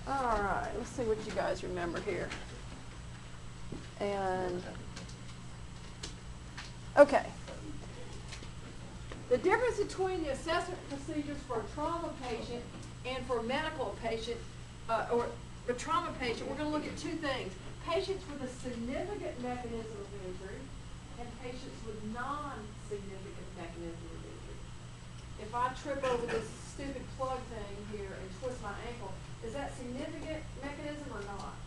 All right, let's see what you guys remember here. And, okay. The difference between the assessment procedures for a trauma patient and for a medical patient, or a trauma patient, we're going to look at two things. Patients with a significant mechanism of injury and patients with non-significant mechanism of injury. If I trip over this stupid plug thing here and twist my ankle, is that significant mechanism or not?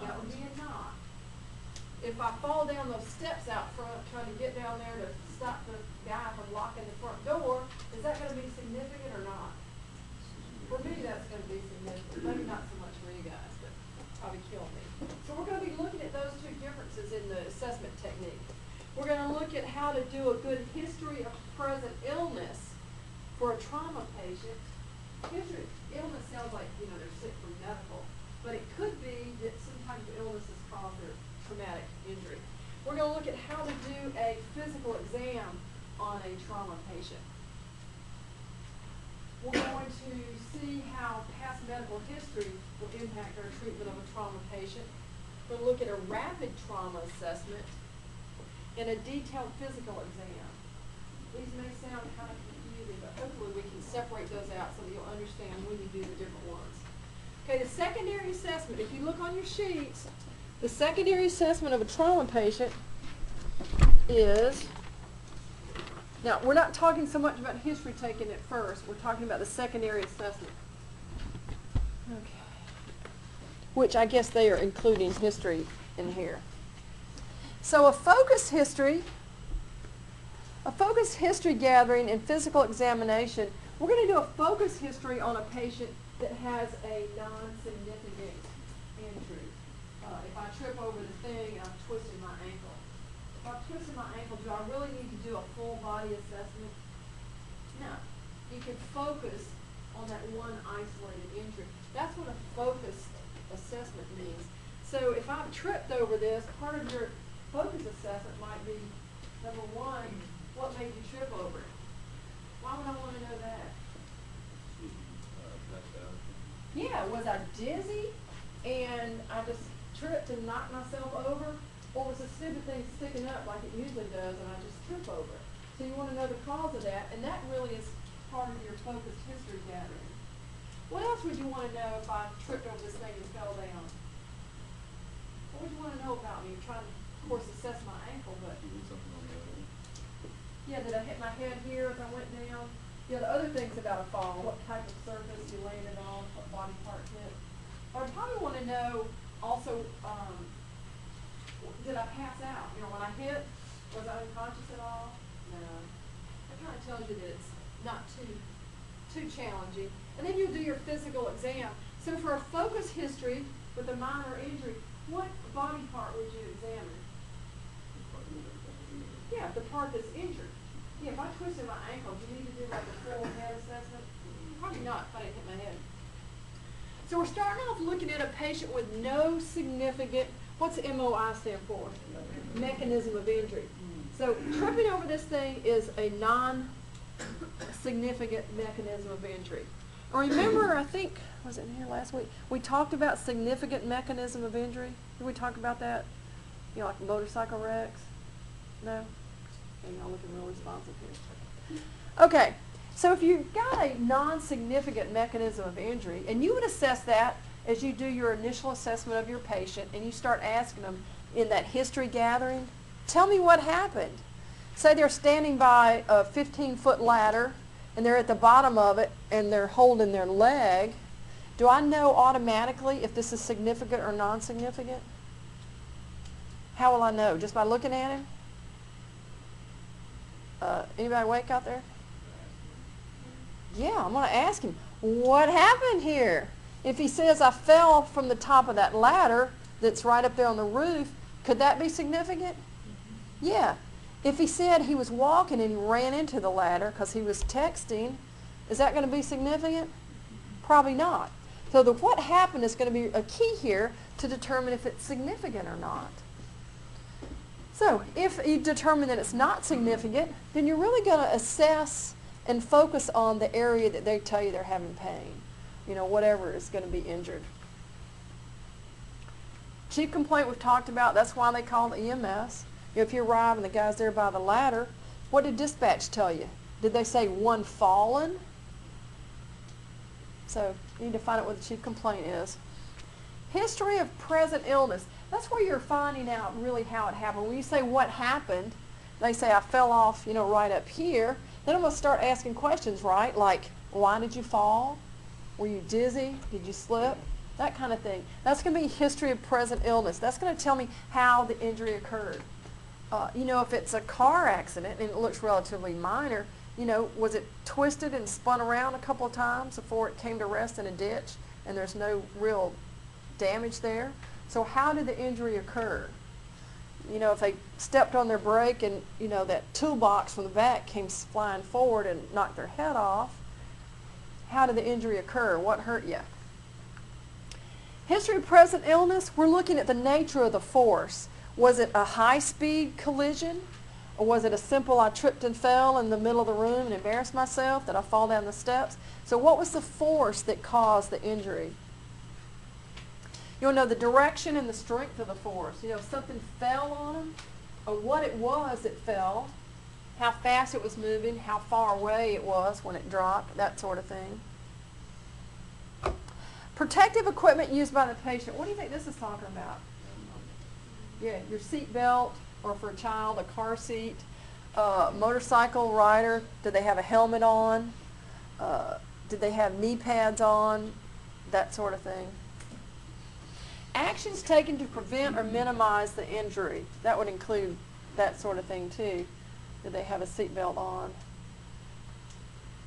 That would be a not. If I fall down those steps out front trying to get down there to stop the guy from locking the front door, is that going to be significant or not? For me, that's going to be significant. Maybe not so much for you guys, but probably kill me. So we're going to be looking at those two differences in the assessment technique. We're going to look at how to do a good history of present illness for a trauma patient. History of illness sounds like, they're sick from medical, but it could be that some type of illness is caused their traumatic injury. We're going to look at how to do a physical exam on a trauma patient. We're going to see how past medical history will impact our treatment of a trauma patient. We're going to look at a rapid trauma assessment and a detailed physical exam. These may sound kind of confusing, but hopefully we can separate those out so that you'll understand when you do the different ones. Okay, the secondary assessment, if you look on your sheets, the secondary assessment of a trauma patient is, now we're not talking so much about history taken at first, we're talking about the secondary assessment. Okay. Which I guess they are including history in here. So a focus history gathering and physical examination, we're going to do a focus history on a patient that has a non-significant injury. If I trip over the thing, I'm twisting my ankle. If I'm twisting my ankle, do I really need to do a full body assessment? No. You can focus on that one isolated injury. That's what a focused assessment means. So if I've tripped over this, part of your focus assessment might be, number one, what made you trip over it? Why would I want to know that? Yeah, was I dizzy and I just tripped and knocked myself over? Or was the stupid thing sticking up like it usually does and I just trip over it? So you want to know the cause of that, and that really is part of your focused history gathering. What else would you want to know if I tripped over this thing and fell down? What would you want to know about me? You're trying to, of course, assess my ankle, but yeah, did I hit my head here as I went down? Yeah, the other things about a fall, what type of surface you landed on, what body part hit. I would probably want to know also, did I pass out? When I hit, was I unconscious at all? No. That kind of tells you that it's not too challenging. And then you do your physical exam. So for a focus history with a minor injury, what body part would you examine? Yeah, the part that's injured. Yeah, if I twisted my ankle, do you need to do like a full head assessment? Probably not if I didn't hit my head. So we're starting off looking at a patient with no significant, what's MOI stand for? Mechanism of injury. So tripping over this thing is a non-significant mechanism of injury. And remember, I think, was it in here last week? We talked about significant mechanism of injury. Did we talk about that? Like motorcycle wrecks? No? Okay, y'all looking real responsive here. Okay, so if you've got a non-significant mechanism of injury, and you would assess that as you do your initial assessment of your patient, and you start asking them in that history gathering, tell me what happened. Say they're standing by a 15-foot ladder, and they're at the bottom of it, and they're holding their leg. Do I know automatically if this is significant or non-significant? How will I know? Just by looking at him? Anybody awake out there? Yeah, I'm going to ask him, what happened here? If he says I fell from the top of that ladder that's right up there on the roof, could that be significant? Yeah. If he said he was walking and he ran into the ladder because he was texting, is that going to be significant? Probably not. So the what happened is going to be a key here to determine if it's significant or not. So if you determine that it's not significant, then you're really going to assess and focus on the area that they tell you they're having pain. whatever is going to be injured. Chief complaint we've talked about, that's why they call the EMS. If you arrive and the guy's there by the ladder, what did dispatch tell you? Did they say one fallen? So you need to find out what the chief complaint is. History of present illness. That's where you're finding out really how it happened. When you say what happened, they say I fell off, right up here. Then I'm going to start asking questions, right? Like, why did you fall? Were you dizzy? Did you slip? That kind of thing. That's going to be history of present illness. That's going to tell me how the injury occurred. If it's a car accident and it looks relatively minor, was it twisted and spun around a couple of times before it came to rest in a ditch and there's no real damage there? So how did the injury occur? If they stepped on their brake and, that toolbox from the back came flying forward and knocked their head off, how did the injury occur? What hurt you? History of present illness, we're looking at the nature of the force. Was it a high-speed collision? Or was it a simple, I tripped and fell in the middle of the room and embarrassed myself? Did I fall down the steps? So what was the force that caused the injury? You'll know the direction and the strength of the force. If something fell on them, or what it was that fell, how fast it was moving, how far away it was when it dropped, that sort of thing. Protective equipment used by the patient. What do you think this is talking about? Yeah, your seat belt, or for a child, a car seat. Motorcycle rider, did they have a helmet on? Did they have knee pads on? That sort of thing. Actions taken to prevent or minimize the injury. That would include that sort of thing too. Did they have a seat belt on?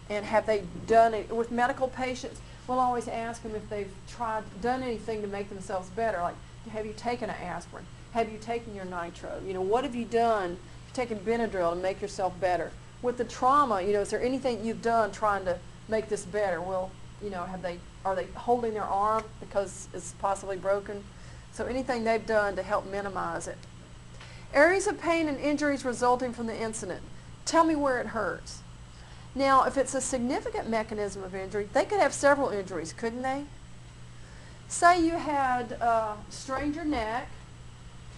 And have they done it with medical patients? We'll always ask them if they've done anything to make themselves better. Like, have you taken an aspirin? Have you taken your nitro? What have you done? Have you taken Benadryl to make yourself better? With the trauma, is there anything you've done trying to make this better? Well, are they holding their arm because it's possibly broken? So anything they've done to help minimize it. Areas of pain and injuries resulting from the incident. Tell me where it hurts. Now, if it's a significant mechanism of injury, they could have several injuries, couldn't they? Say you had strained your neck,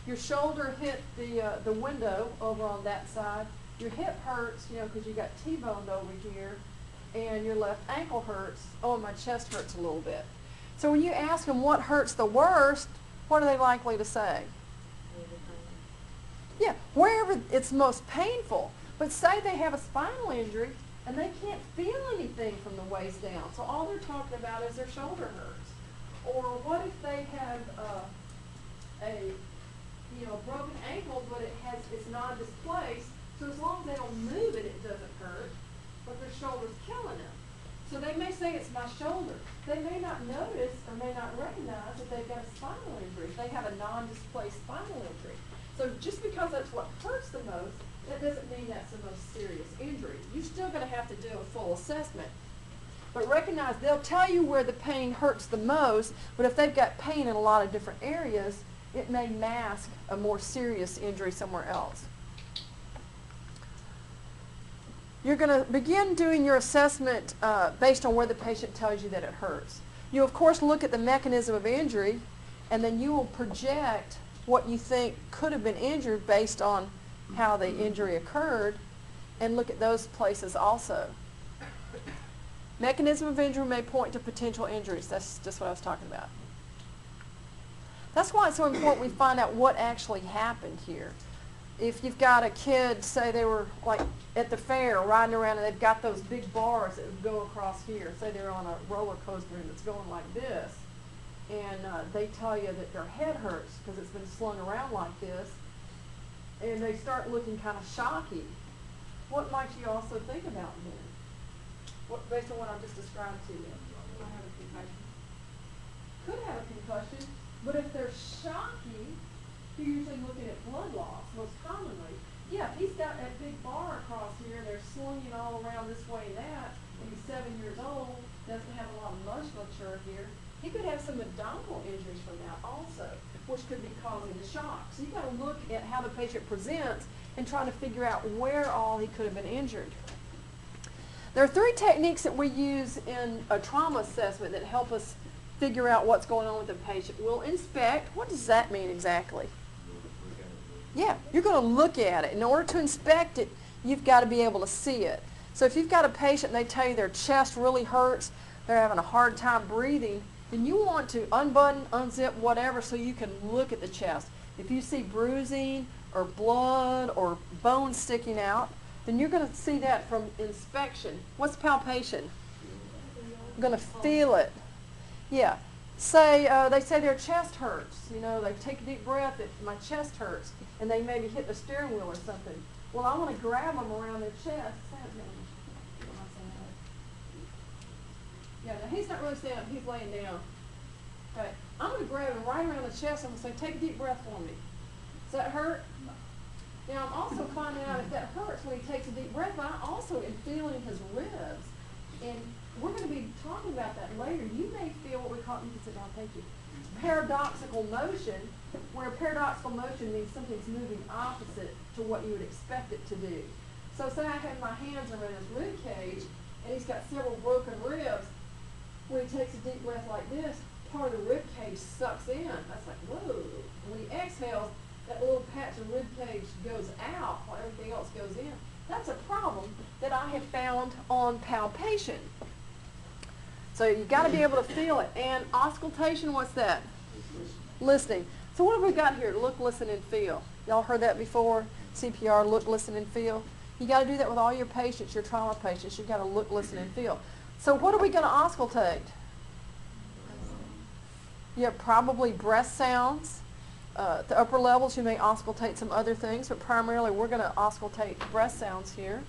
your shoulder hit the window over on that side, your hip hurts, because you got T-boned over here, and your left ankle hurts. Oh, my chest hurts a little bit. So when you ask them what hurts the worst, what are they likely to say? Yeah, wherever it's most painful. But say they have a spinal injury and they can't feel anything from the waist down. So all they're talking about is their shoulder hurts. Or what if they have a broken ankle, but it's not displaced. So as long as they don't move it, it doesn't hurt. But their shoulder's killing them. So they may say it's my shoulder. They may not notice or may not recognize that they've got a spinal injury. They have a non-displaced spinal injury. So just because that's what hurts the most, that doesn't mean that's the most serious injury. You're still going to have to do a full assessment. But recognize they'll tell you where the pain hurts the most, but if they've got pain in a lot of different areas, it may mask a more serious injury somewhere else. You're going to begin doing your assessment based on where the patient tells you that it hurts. You, of course, look at the mechanism of injury, and then you will project what you think could have been injured based on how the injury occurred, and look at those places also. Mechanism of injury may point to potential injuries. That's just what I was talking about. That's why it's so important we find out what actually happened here. If you've got a kid, say they were like at the fair riding around and they've got those big bars that would go across here. Say they're on a roller coaster and it's going like this, and they tell you that their head hurts because it's been slung around like this, and they start looking kind of shocky. What might you also think about then? Based on what I just described to you? Might have a concussion. Could have a concussion, but if they're shocky, you're usually looking at blood loss most commonly. Yeah, if he's got that big bar across here and they're slinging all around this way and that, and he's 7 years old, doesn't have a lot of musculature here, he could have some abdominal injuries from that also, which could be causing the shock. So you've got to look at how the patient presents and try to figure out where all he could have been injured. There are 3 techniques that we use in a trauma assessment that help us figure out what's going on with the patient. We'll inspect. What does that mean exactly? Yeah, you're going to look at it. In order to inspect it, you've got to be able to see it. So if you've got a patient and they tell you their chest really hurts, they're having a hard time breathing, then you want to unbutton, unzip, whatever, so you can look at the chest. If you see bruising or blood or bones sticking out, then you're going to see that from inspection. What's palpation? I'm going to feel it. Yeah. Say they say their chest hurts. You know, they take a deep breath, my chest hurts, and they maybe hit the steering wheel or something. Well, I want to grab them around their chest. Yeah, now he's not really standing up, he's laying down. Okay, I'm going to grab him right around the chest. I'm going to say, take a deep breath for me. Does that hurt? Now, I'm also finding out if that hurts when he takes a deep breath, but I also am feeling his ribs. And we're going to be talking about that later. You may feel what we call, you can sit down, thank you, paradoxical motion, where paradoxical motion means something's moving opposite to what you would expect it to do. So say I have my hands around his rib cage, and he's got several broken ribs. When he takes a deep breath like this, part of the rib cage sucks in. That's like, whoa. When he exhales, that little patch of rib cage goes out while everything else goes in. That's a problem that I have found on palpation. So you've got to be able to feel it. And auscultation, what's that? Listening. So what have we got here? Look, listen, and feel. Y'all heard that before? CPR, look, listen, and feel. You got to do that with all your patients, your trauma patients. You've got to look, listen, and feel. So what are we going to auscultate? Yeah, probably breath sounds. At the upper levels, you may auscultate some other things, but primarily we're going to auscultate breath sounds here.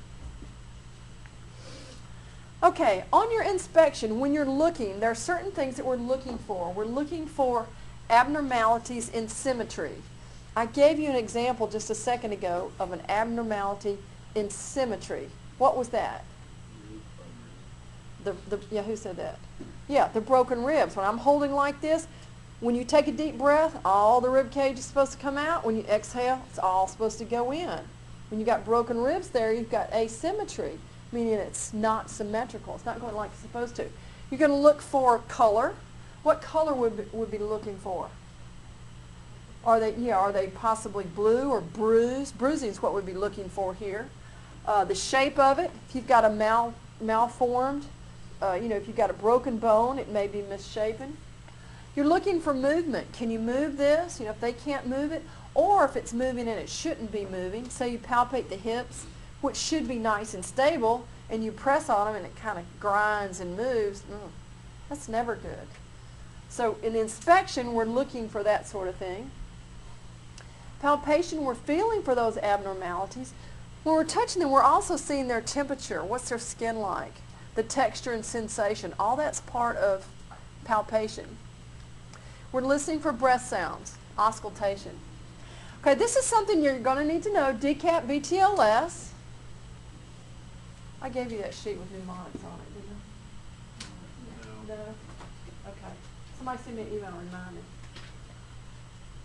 Okay, on your inspection, when you're looking, there are certain things that we're looking for. We're looking for abnormalities in symmetry. I gave you an example just a second ago of an abnormality in symmetry. What was that? Yeah, who said that? Yeah, the broken ribs. When I'm holding like this, when you take a deep breath, all the rib cage is supposed to come out. When you exhale, it's all supposed to go in. When you got broken ribs there, you've got asymmetry, meaning it's not symmetrical. It's not going like it's supposed to. You're going to look for color. What color would be looking for? Are they possibly blue or bruised? Bruising is what we'd be looking for here. The shape of it, if you've got a malformed, if you've got a broken bone, it may be misshapen. You're looking for movement. Can you move this? If they can't move it, or if it's moving and it shouldn't be moving. Say you palpate the hips, which should be nice and stable, and you press on them and it kind of grinds and moves. That's never good. So in inspection, we're looking for that sort of thing. Palpation, we're feeling for those abnormalities. When we're touching them, we're also seeing their temperature. What's their skin like? The texture and sensation. All that's part of palpation. We're listening for breath sounds, auscultation. Okay, this is something you're going to need to know. DCAP, BTLS. I gave you that sheet with mnemonics on it, didn't I? No. Okay. Somebody send me an email and remind me.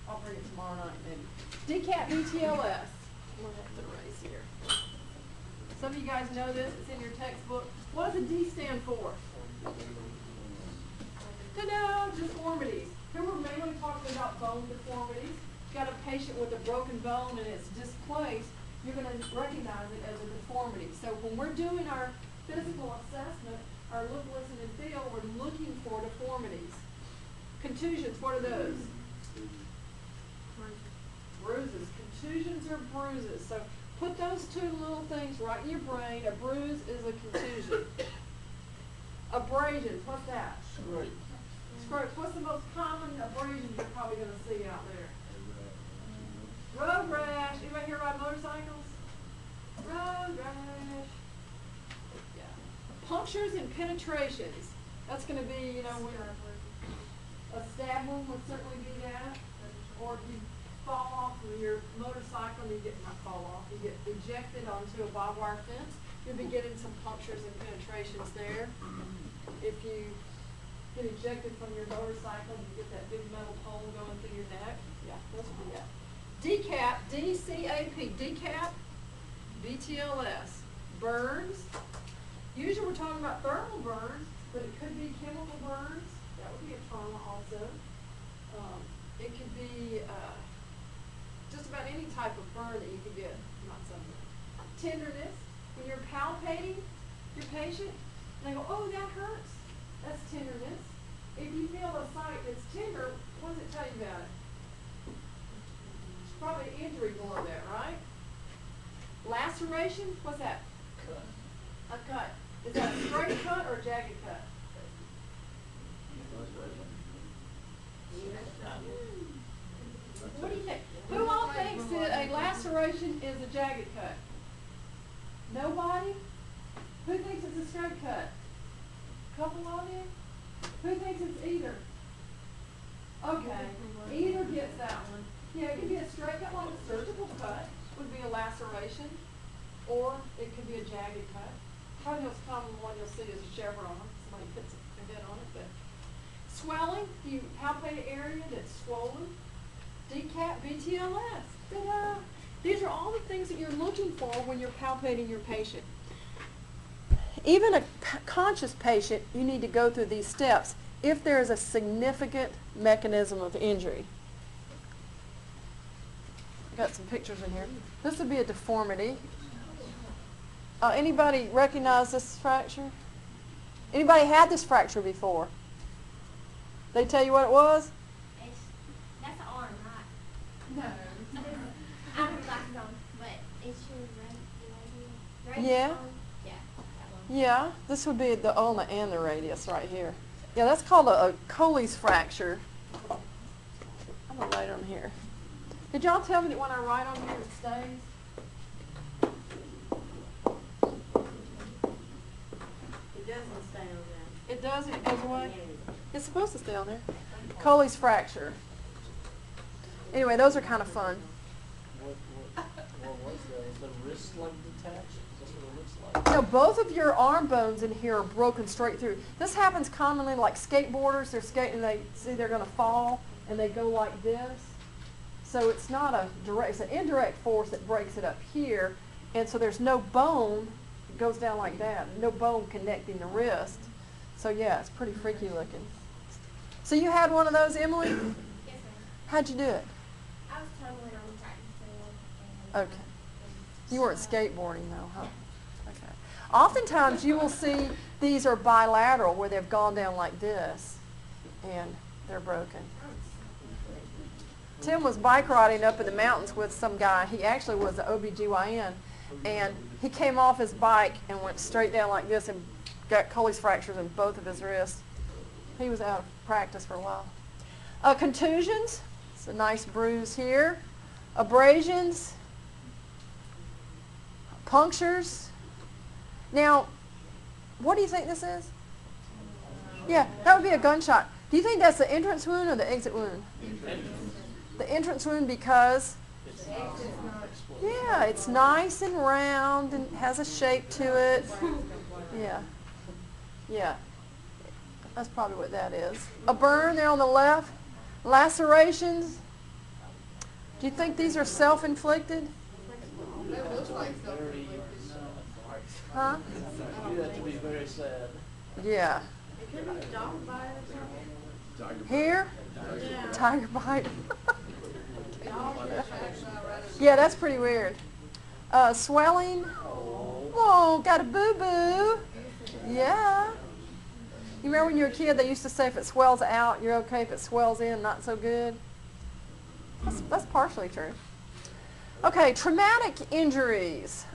I'll bring it tomorrow night maybe. DCAP, BTLS. I'm going to have to erase here. Some of you guys know this. It's in your textbook. What does a D stand for? Ta-da! Deformities. Here we're mainly talking about bone deformities. If you've got a patient with a broken bone and it's displaced, you're going to recognize it as a deformity. So when we're doing our physical assessment, our look, listen, and feel, we're looking for deformities. Contusions, what are those? Bruises. Contusions are bruises. So put those two little things right in your brain. A bruise is a contusion. Abrasions, what's that? Scrapes. What's the most common abrasion you're probably going to see out there? Road rash. Anybody here ride motorcycles? Road rash. Yeah. Punctures and penetrations. That's going to be, a stab wound would certainly be that. Or if you fall off of your motorcycle, you get ejected onto a barbed wire fence, you'll be getting some punctures and penetrations there. If you get ejected from your motorcycle, you get that big metal pole going through your neck. Yeah, those would be that. DCAP, D-C-A-P, DCAP, BTLS, burns, Usually we're talking about thermal burns, but it could be chemical burns. That would be a trauma also. It could be just about any type of burn that you could get, not something. Tenderness, when you're palpating your patient, and they go, oh, that hurts. That's tenderness. If you feel a site that's tender, what does it tell you about it? There's probably an injury below that, right? Laceration, what's that? Cut. A cut. Is that a straight cut or a jagged cut? What do you think? Who all thinks that a laceration is a jagged cut? Nobody? Who thinks it's a straight cut? Couple of you? Who thinks it's either? Okay, either gets that one. Yeah, it could be a straight cut, like a surgical cut would be a laceration, or it could be a jagged cut. Probably the most common one you'll see is a chevron. Somebody puts a bit on it. But swelling, do you palpate an area that's swollen? DCAP, BTLS. Ta-da! These are all the things that you're looking for when you're palpating your patient. Even a conscious patient, you need to go through these steps if there is a significant mechanism of injury. I've got some pictures in here. This would be a deformity. Anybody recognize this fracture? Anybody had this fracture before? They tell you what it was? That's an arm, right? No. I have glasses on, but it's your radius. Yeah. Yeah, that one. Yeah, this would be the ulna and the radius right here. Yeah, that's called a Colles fracture. I'm going to write on here. Did y'all tell me that when I write on here it stays? It doesn't stay on that. It does, it goes away? It's supposed to stay on there. Colles fracture. Anyway, those are kind of fun. What was that? Is the wrist like detached? Is that what it looks like? No, both of your arm bones in here are broken straight through. This happens commonly like skateboarders. They're skating and they see they're going to fall and they go like this. So it's not a direct, it's an indirect force that breaks it up here. And so there's no bone. It goes down like that. No bone connecting the wrist. So yeah, it's pretty freaky looking. So you had one of those, Emily? Yes, ma'am. How'd you do it? I was tumbling on the practice field. Okay. You weren't skateboarding though, huh? Okay. Oftentimes you will see these are bilateral where they've gone down like this and they're broken. Tim was bike riding up in the mountains with some guy. He actually was an OBGYN and he came off his bike and went straight down like this and got Colles fractures in both of his wrists. He was out of practice for a while. Contusions. It's a nice bruise here. Abrasions. Punctures. Now, what do you think this is? Yeah, that would be a gunshot. Do you think that's the entrance wound or the exit wound? The entrance wound because, yeah, it's nice and round and has a shape to it. Yeah. Yeah. That's probably what that is. A burn there on the left. Lacerations. Do you think these are self-inflicted? Very Huh? you have to be very sad. Yeah. It could be a dog bite or something. Here? Yeah. Tiger bite. Yeah, that's pretty weird. Swelling. Oh, got a boo-boo. Yeah. You remember when you were a kid, they used to say if it swells out, you're okay. If it swells in, not so good. That's partially true. Okay, traumatic injuries.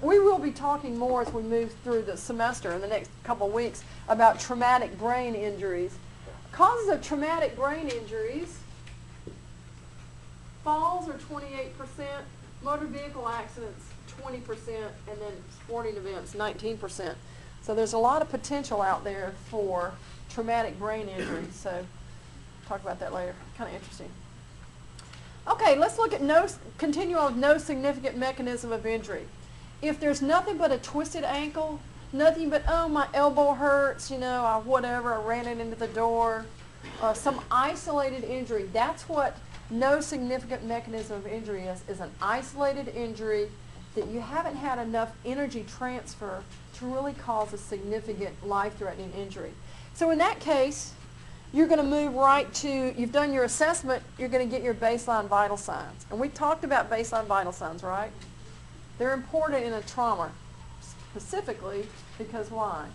We will be talking more as we move through the semester in the next couple of weeks about traumatic brain injuries. Causes of traumatic brain injuries. Falls are 28%, motor vehicle accidents 20%, and then sporting events 19%. So there's a lot of potential out there for traumatic brain injuries. So talk about that later. Kind of interesting. Okay, let's look at continue on with no significant mechanism of injury. If there's nothing but a twisted ankle, nothing but, oh, my elbow hurts, you know, whatever, I ran it into the door, some isolated injury, that's what no significant mechanism of injury is an isolated injury that you haven't had enough energy transfer to really cause a significant life-threatening injury. So in that case, you're going to move right to, you've done your assessment, you're going to get your baseline vital signs. And we talked about baseline vital signs, right? They're important in a trauma, specifically because why?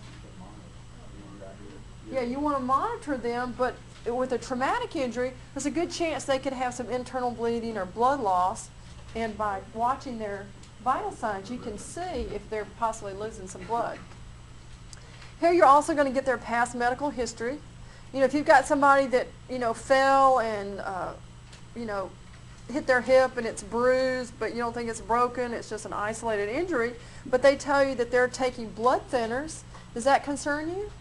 Yeah, you want to monitor them, but with a traumatic injury, there's a good chance they could have some internal bleeding or blood loss, and by watching their vital signs, you can see if they're possibly losing some blood. Here you're also going to get their past medical history. You know, if you've got somebody that, you know, fell and, you know, hit their hip and it's bruised, but you don't think it's broken, it's just an isolated injury, but they tell you that they're taking blood thinners, does that concern you?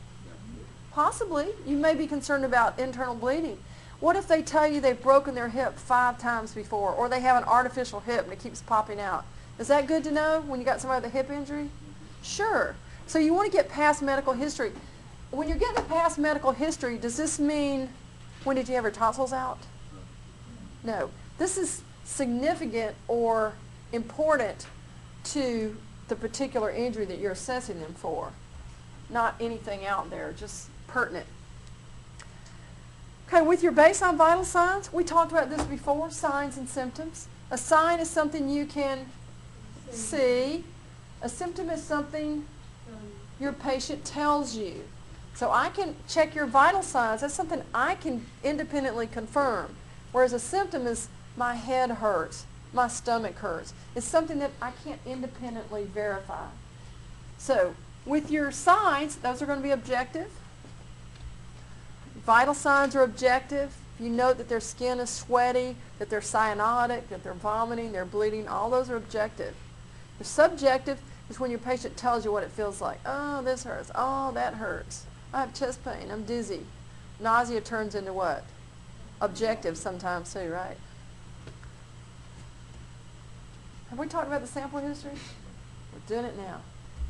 Possibly. You may be concerned about internal bleeding. What if they tell you they've broken their hip 5 times before, or they have an artificial hip and it keeps popping out? Is that good to know when you got somebody with a hip injury? Sure. So you want to get past medical history. When you're getting the past medical history, does this mean, when did you have your tonsils out? No. This is significant or important to the particular injury that you're assessing them for. Not anything out there, just pertinent. Okay, with your baseline vital signs, we talked about this before, signs and symptoms. A sign is something you can see. A symptom is something your patient tells you. So I can check your vital signs. That's something I can independently confirm. Whereas a symptom is my head hurts, my stomach hurts. It's something that I can't independently verify. So with your signs, those are going to be objective. Vital signs are objective. If you note that their skin is sweaty, that they're cyanotic, that they're vomiting, they're bleeding, all those are objective. The subjective is when your patient tells you what it feels like. Oh, this hurts. Oh, that hurts. I have chest pain. I'm dizzy. Nausea turns into what? Objective sometimes too, right? Have we talked about the sample history? We're doing it now.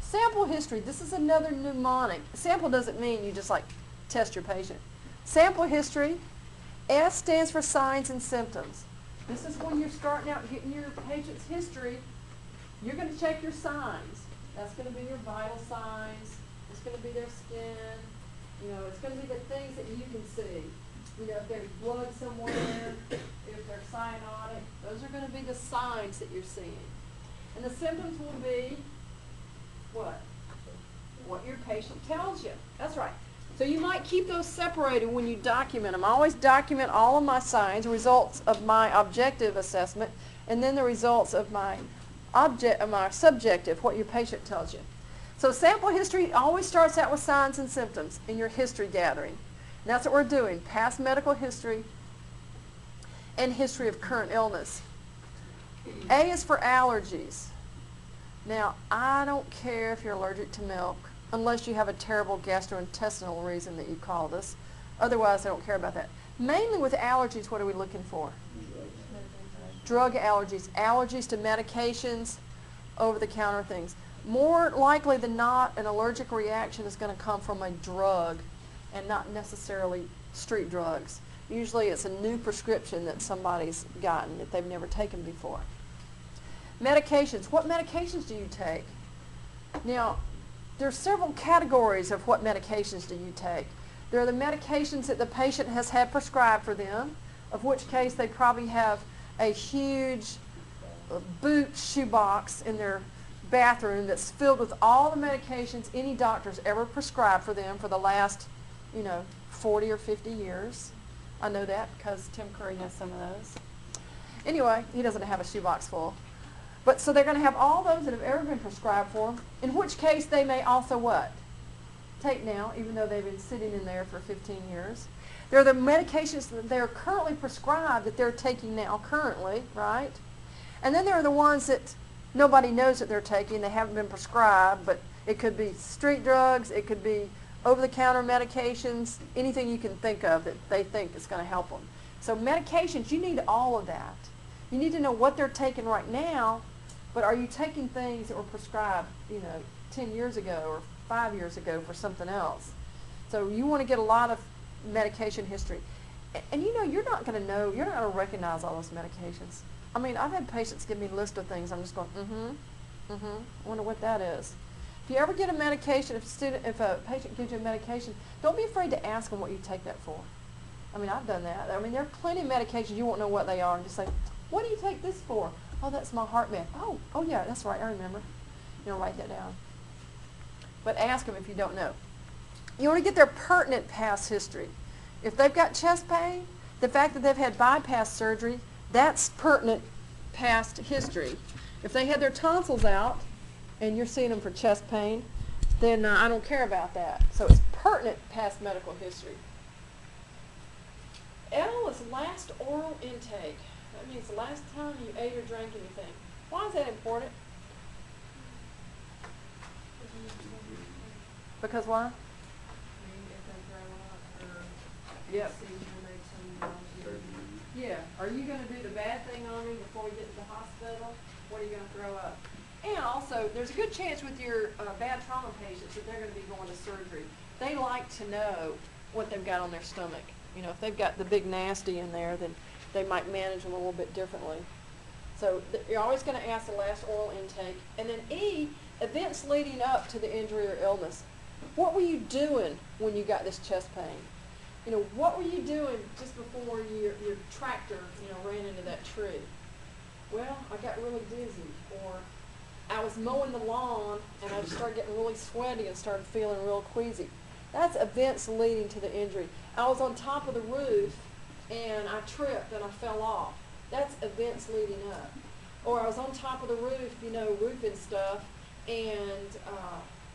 Sample history, this is another mnemonic. Sample doesn't mean you just like test your patient. Sample history, S stands for signs and symptoms. This is when you're starting out getting your patient's history. You're going to check your signs. That's going to be your vital signs. It's going to be their skin. You know, it's going to be the things that you can see. You know, if there's blood somewhere, if they're cyanotic, those are going to be the signs that you're seeing. And the symptoms will be what? What your patient tells you. That's right. So you might keep those separated when you document them. I always document all of my signs, results of my objective assessment, and then the results of my subjective, what your patient tells you. So sample history always starts out with signs and symptoms in your history gathering. And that's what we're doing, past medical history and history of current illness. A is for allergies. Now, I don't care if you're allergic to milk, unless you have a terrible gastrointestinal reason that you called us. Otherwise, I don't care about that. Mainly with allergies, what are we looking for? Drug allergies. Allergies to medications, over-the-counter things. More likely than not, an allergic reaction is going to come from a drug and not necessarily street drugs. Usually it's a new prescription that somebody's gotten that they've never taken before. Medications. What medications do you take? Now, there are several categories of what medications do you take. There are the medications that the patient has had prescribed for them, of which case they probably have a huge boot shoebox in their bathroom that's filled with all the medications any doctor's ever prescribed for them for the last, 40 or 50 years. I know that because Tim Curry has some of those. Anyway, he doesn't have a shoebox full. But so they're going to have all those that have ever been prescribed for them, in which case they may also what? Take now, even though they've been sitting in there for 15 years. There are the medications that they're currently prescribed that they're taking now currently, right? And then there are the ones that nobody knows that they're taking. They haven't been prescribed, but it could be street drugs, it could be over-the-counter medications, anything you can think of that they think is going to help them. So medications, you need all of that. You need to know what they're taking right now, but are you taking things that were prescribed, 10 years ago or 5 years ago for something else? So you want to get a lot of medication history. And you're not going to recognize all those medications. I mean, I've had patients give me a list of things. I'm just going, I wonder what that is. If you ever get a medication, if a patient gives you a medication, don't be afraid to ask them what you take that for. I mean, I've done that. I mean, there are plenty of medications you won't know what they are, and just say, "What do you take this for?" "Oh, that's my heart med." Oh yeah, that's right, I remember. You know, write that down. But ask them if you don't know. You want to get their pertinent past history. If they've got chest pain, the fact that they've had bypass surgery, that's pertinent past history. If they had their tonsils out and you're seeing them for chest pain, then I don't care about that. So it's pertinent past medical history. L is last oral intake. That means the last time you ate or drank anything. Why is that important? Because why? Yep. Yeah. Are you going to do the bad thing on me before we get to the hospital? What are you going to throw up? And also, there's a good chance with your bad trauma patients that they're going to be going to surgery. They like to know what they've got on their stomach. You know, if they've got the big nasty in there, then they might manage them a little bit differently. So you're always going to ask the last oral intake. And then E, events leading up to the injury or illness. What were you doing when you got this chest pain? You know, what were you doing just before your tractor, you know, ran into that tree? Well, I got really dizzy, or I was mowing the lawn and I just started getting really sweaty and started feeling real queasy. That's events leading to the injury. I was on top of the roof and I tripped and I fell off. That's events leading up. Or I was on top of the roof, you know, roofing stuff, and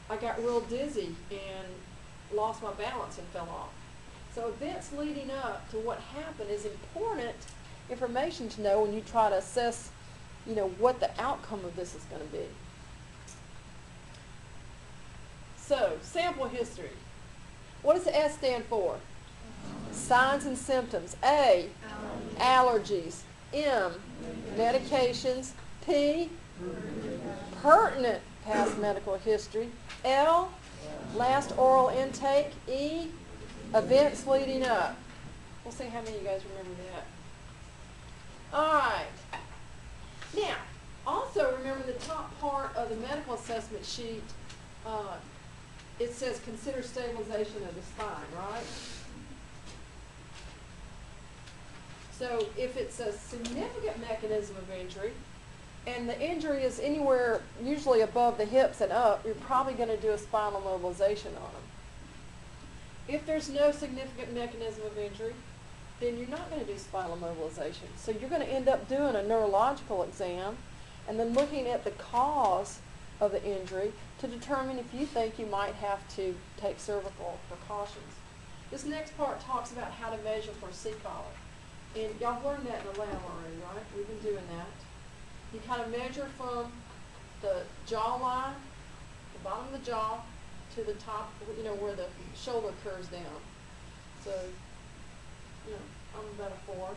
I got real dizzy and lost my balance and fell off. So events leading up to what happened is important information to know when you try to assess, you know, what the outcome of this is going to be. So, sample history. What does the S stand for? Signs and symptoms. A, allergies. M, medications. P, pertinent past medical history. L, last oral intake. E, events leading up. We'll see how many of you guys remember that. All right. Now, also remember the top part of the medical assessment sheet, it says consider stabilization of the spine, right? So if it's a significant mechanism of injury, and the injury is anywhere usually above the hips and up, you're probably going to do a spinal mobilization on them. If there's no significant mechanism of injury, then you're not going to do spinal mobilization. So you're going to end up doing a neurological exam and then looking at the cause of the injury to determine if you think you might have to take cervical precautions. This next part talks about how to measure for a C-collar. And y'all learned that in the lab already, right? We've been doing that. You kind of measure from the jawline, the bottom of the jaw, to the top, you know, where the shoulder curves down. So, you know, I'm about a 4.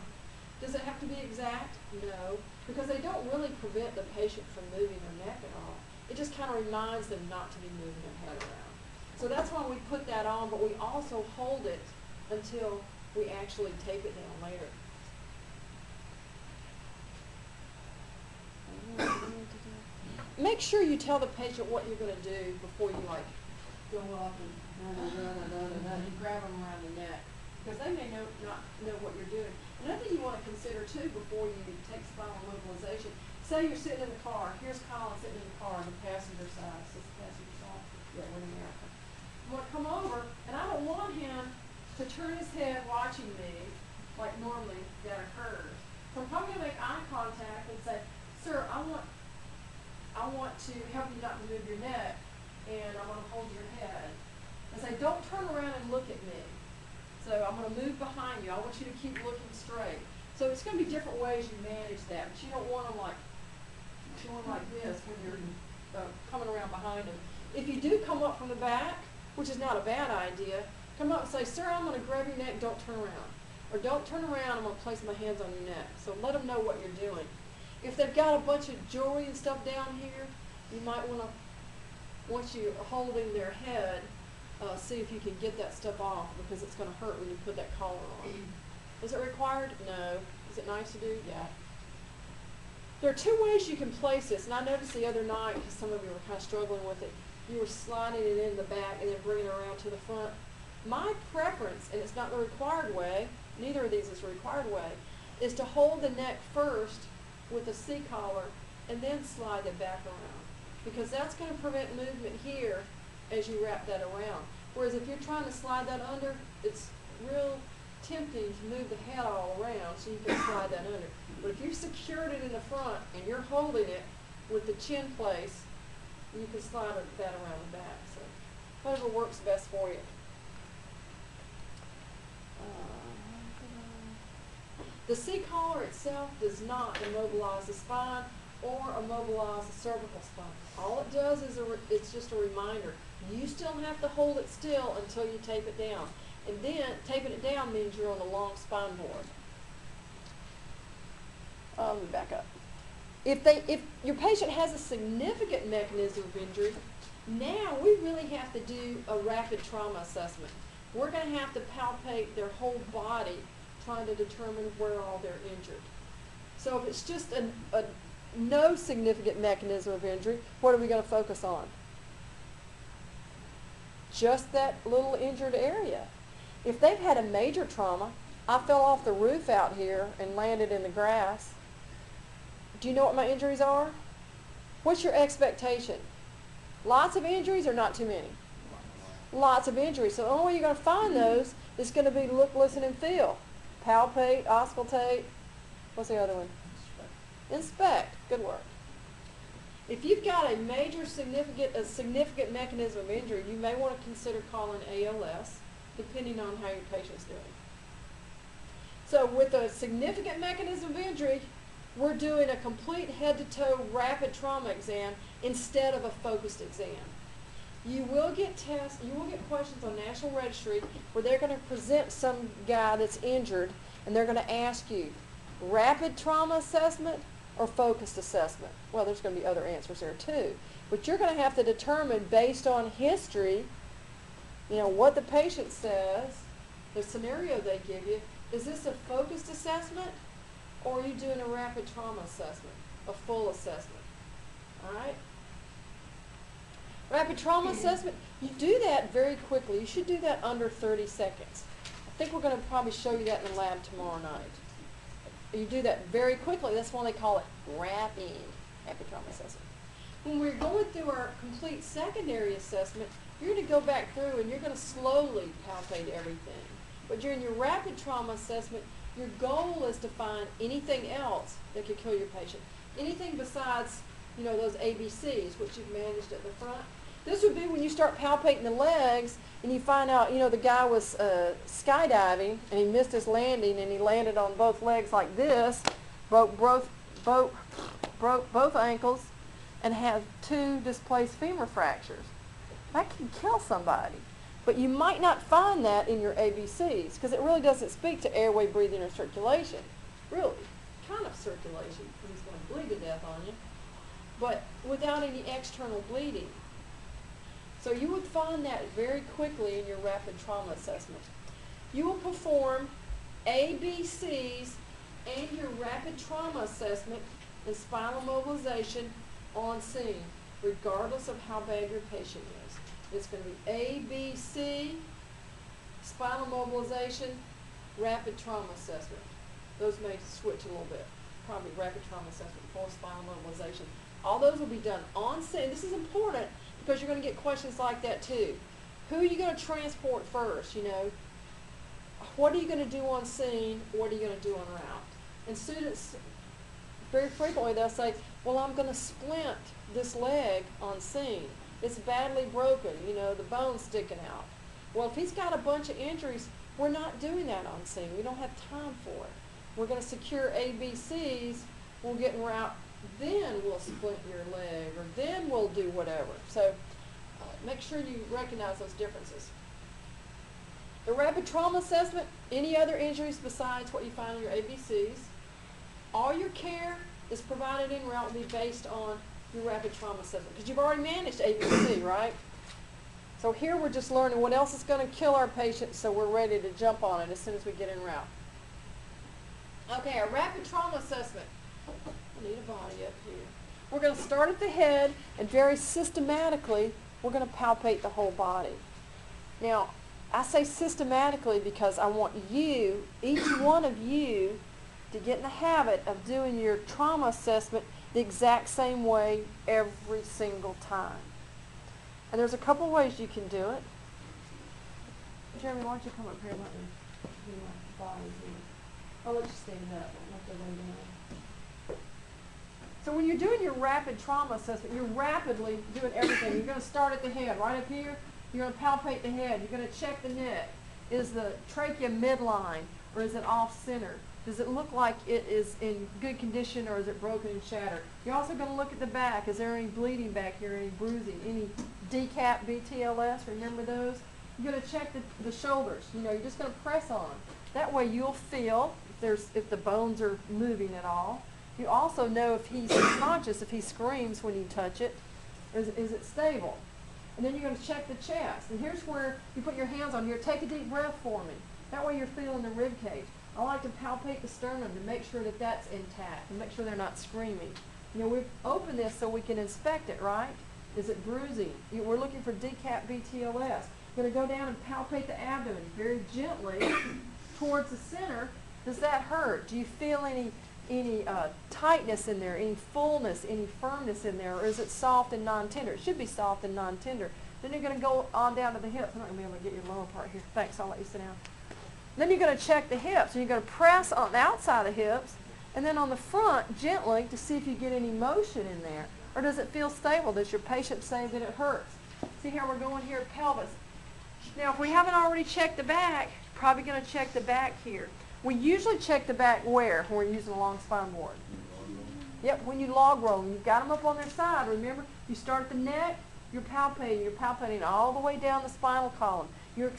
Does it have to be exact? No, because they don't really prevent the patient from moving their neck at all. It just kind of reminds them not to be moving their head around. So that's why we put that on, but we also hold it until we actually tape it down later. Make sure you tell the patient what you're going to do before you like go up and you grab them around the neck, because they may not know what you're doing. Another thing you want to consider too before you take spinal mobilization, say you're sitting in the car. Here's Colin sitting in the car on the passenger side. This is the passenger side. Yeah, we're in America. I'm going to come over, and I don't want him to turn his head watching me like normally that occurs. So I'm probably going to make eye contact and say, "Sir, I want to help you not to move your neck, and I'm going to hold your head." And say, "Don't turn around and look at me." So I'm going to move behind you. I want you to keep looking straight. So it's going to be different ways you manage that, but you don't want them like going like this when you're coming around behind them. If you do come up from the back, which is not a bad idea, come up and say, "Sir, I'm going to grab your neck. Don't turn around." Or, "Don't turn around. I'm going to place my hands on your neck." So let them know what you're doing. If they've got a bunch of jewelry and stuff down here, you might want to, once you're holding their head, see if you can get that stuff off, because it's going to hurt when you put that collar on. Is it required? No. Is it nice to do? Yeah. There are two ways you can place this, and I noticed the other night, because some of you were kind of struggling with it, you were sliding it in the back and then bringing it around to the front. My preference, and it's not the required way, neither of these is the required way, is to hold the neck first with a C-collar and then slide it back around, because that's going to prevent movement here as you wrap that around. Whereas if you're trying to slide that under, it's real tempting to move the head all around so you can slide that under. But if you've secured it in the front and you're holding it with the chin place, you can slide that around the back. So whatever works best for you. The C-collar itself does not immobilize the spine or immobilize the cervical spine. All it does is it's just a reminder. You still have to hold it still until you tape it down. And then taping it down means you're on the long spine board. Let me back up. If your patient has a significant mechanism of injury, now we really have to do a rapid trauma assessment. We're going to have to palpate their whole body, trying to determine where all they're injured. So if it's just a no significant mechanism of injury, what are we going to focus on? Just that little injured area. If they've had a major trauma, I fell off the roof out here and landed in the grass. Do you know what my injuries are? What's your expectation? Lots of injuries or not too many? Lots of injuries. So the only way you're going to find those is going to be look, listen, and feel. Palpate, auscultate. What's the other one? Inspect. Good work. If you've got a major significant mechanism of injury, you may want to consider calling ALS, depending on how your patient's doing. So with a significant mechanism of injury, we're doing a complete head-to-toe rapid trauma exam instead of a focused exam. You will get tests, you will get questions on National Registry where they're going to present some guy that's injured and they're going to ask you, rapid trauma assessment or focused assessment? Well, there's going to be other answers there too. But you're going to have to determine based on history, you know, what the patient says, the scenario they give you, is this a focused assessment or are you doing a rapid trauma assessment, a full assessment? All right? Rapid trauma assessment, you do that very quickly. You should do that under 30 seconds. I think we're going to probably show you that in the lab tomorrow night. You do that very quickly. That's why they call it rapid trauma assessment. When we're going through our complete secondary assessment, you're going to go back through and you're going to slowly palpate everything. But during your rapid trauma assessment, your goal is to find anything else that could kill your patient. Anything besides, you know, those ABCs, which you've managed at the front. This would be when you start palpating the legs and you find out, you know, the guy was skydiving and he missed his landing and he landed on both legs like this, broke both ankles, and had 2 displaced femur fractures. That can kill somebody. But you might not find that in your ABCs because it really doesn't speak to airway, breathing, or circulation. Really, kind of circulation because he's going to bleed to death on you, but without any external bleeding. So you would find that very quickly in your rapid trauma assessment. You will perform ABCs and your rapid trauma assessment and spinal mobilization on scene, regardless of how bad your patient is. It's going to be ABC, spinal mobilization, rapid trauma assessment. Those may switch a little bit. Probably rapid trauma assessment before spinal mobilization. All those will be done on scene. This is important because you're going to get questions like that too. Who are you going to transport first, you know? What are you going to do on scene? What are you going to do en route? And students, very frequently they'll say, well, I'm going to splint this leg on scene. It's badly broken, you know, the bone's sticking out. Well, if he's got a bunch of injuries, we're not doing that on scene. We don't have time for it. We're going to secure ABCs, we'll get en route, then we'll splint your leg, or then we'll do whatever. So make sure you recognize those differences. The rapid trauma assessment, any other injuries besides what you find on your ABCs, all your care is provided en route will be based on your rapid trauma assessment because you've already managed ABC, right? So here we're just learning what else is going to kill our patient, so we're ready to jump on it as soon as we get en route. Okay, a rapid trauma assessment. I need a body up here. We're going to start at the head, and very systematically, we're going to palpate the whole body. Now, I say systematically because I want you, each one of you, to get in the habit of doing your trauma assessment the exact same way every single time. And there's a couple ways you can do it. Jeremy, why don't you come up here and let me do my body here. I'll let you stand up. Let the lay down. So when you're doing your rapid trauma assessment, you're rapidly doing everything. You're going to start at the head, right up here. You're going to palpate the head. You're going to check the neck. Is the trachea midline or is it off center? Does it look like it is in good condition or is it broken and shattered? You're also going to look at the back. Is there any bleeding back here, any bruising, any decap, BTLS? Remember those? You're going to check the shoulders. You know, you're just going to press on them. That way you'll feel if the bones are moving at all. You also know if he's conscious, if he screams when you touch it, is it stable? And then you're going to check the chest. And here's where you put your hands on here. Take a deep breath for me. That way you're feeling the rib cage. I like to palpate the sternum to make sure that that's intact and make sure they're not screaming. You know, we've opened this so we can inspect it, right? Is it bruising? We're looking for decap BTLS. We're going to go down and palpate the abdomen very gently towards the center. Does that hurt? Do you feel any tightness in there, any fullness, any firmness in there, or is it soft and non-tender? It should be soft and non-tender. Then you're going to go on down to the hips. I'm not going to be able to get your lower part here. Thanks, I'll let you sit down. Then you're going to check the hips, and you're going to press on the outside of the hips, and then on the front, gently, to see if you get any motion in there. Or does it feel stable? Does your patient say that it hurts? See how we're going here, pelvis. Now, if we haven't already checked the back, probably going to check the back here. We usually check the back where? When we're using a long spine board. Yep, when you log roll them, you've got them up on their side. Remember, you start at the neck, you're palpating all the way down the spinal column. You're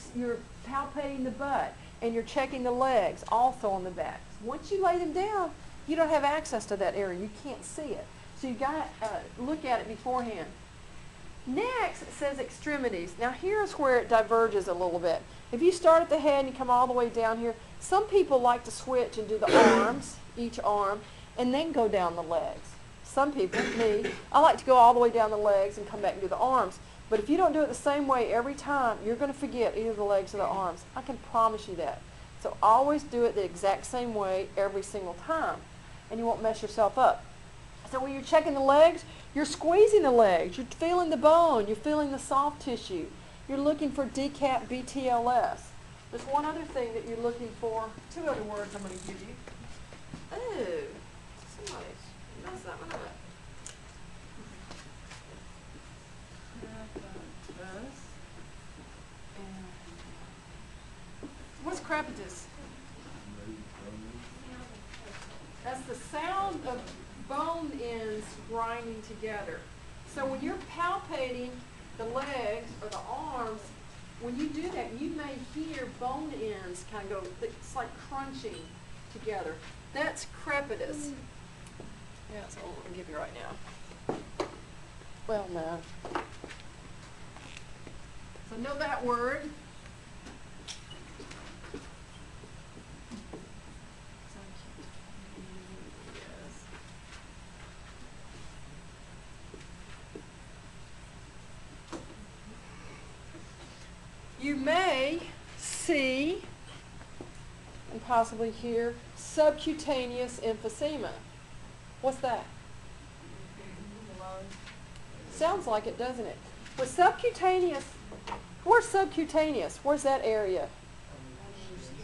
palpating the butt, and you're checking the legs also on the back. Once you lay them down, you don't have access to that area. You can't see it. So you got to look at it beforehand. Next, it says extremities. Now here's where it diverges a little bit. If you start at the head and you come all the way down here, some people like to switch and do the arms, each arm, and then go down the legs. Some people, me, I like to go all the way down the legs and come back and do the arms. But if you don't do it the same way every time, you're going to forget either the legs or the arms. I can promise you that. So always do it the exact same way every single time, and you won't mess yourself up. So when you're checking the legs, you're squeezing the legs. You're feeling the bone. You're feeling the soft tissue. You're looking for decap BTLS. There's one other thing that you're looking for. Two other words I'm going to give you. Oh, somebody messed that one up. What's crepitus? That's the sound of bone ends grinding together. So when you're palpating the legs or the arms, when you do that, you may hear bone ends kind of go, it's like crunching together. That's crepitus. Yeah, that's all I'm going to give you right now. Well, no. So know that word. You may see and possibly hear subcutaneous emphysema. What's that? Sounds like it, doesn't it? With subcutaneous, where's subcutaneous? Where's that area?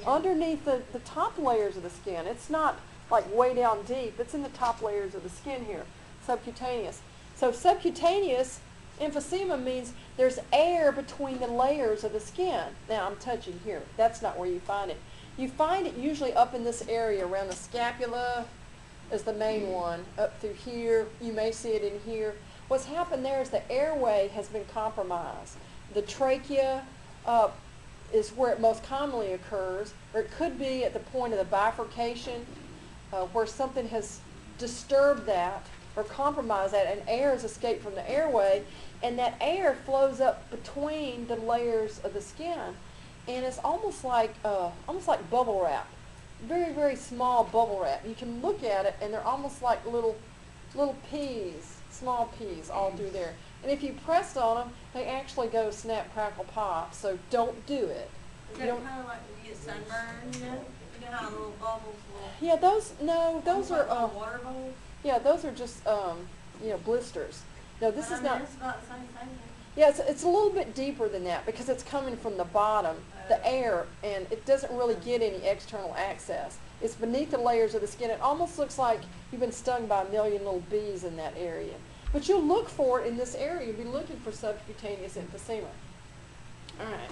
Underneath the top layers of the skin. It's not like way down deep. It's in the top layers of the skin here, subcutaneous. So subcutaneous emphysema means there's air between the layers of the skin. Now I'm touching here. That's not where you find it. You find it usually up in this area around the scapula is the main one. Up through here. You may see it in here. What's happened there is the airway has been compromised. The trachea is where it most commonly occurs, or it could be at the point of the bifurcation where something has disturbed that or compromised that, and air has escaped from the airway, and that air flows up between the layers of the skin, and it's almost like bubble wrap. very, very small bubble wrap. You can look at it, and they're almost like little peas, small peas all through there. And if you press on them, they actually go snap, crackle, pop. So don't do it. Is You that don't- kind of like when you get sunburned, you know? You know how little bubbles will. Yeah, those almost like are little water bubbles? yeah, those are just blisters. No, this But is I mean, not. It's about the same thing. Yeah, it's a little bit deeper than that because it's coming from the bottom, the air, and it doesn't really get any external access. It's beneath the layers of the skin. It almost looks like you've been stung by a million little bees in that area. But you'll look for it in this area. You'll be looking for subcutaneous emphysema. All right.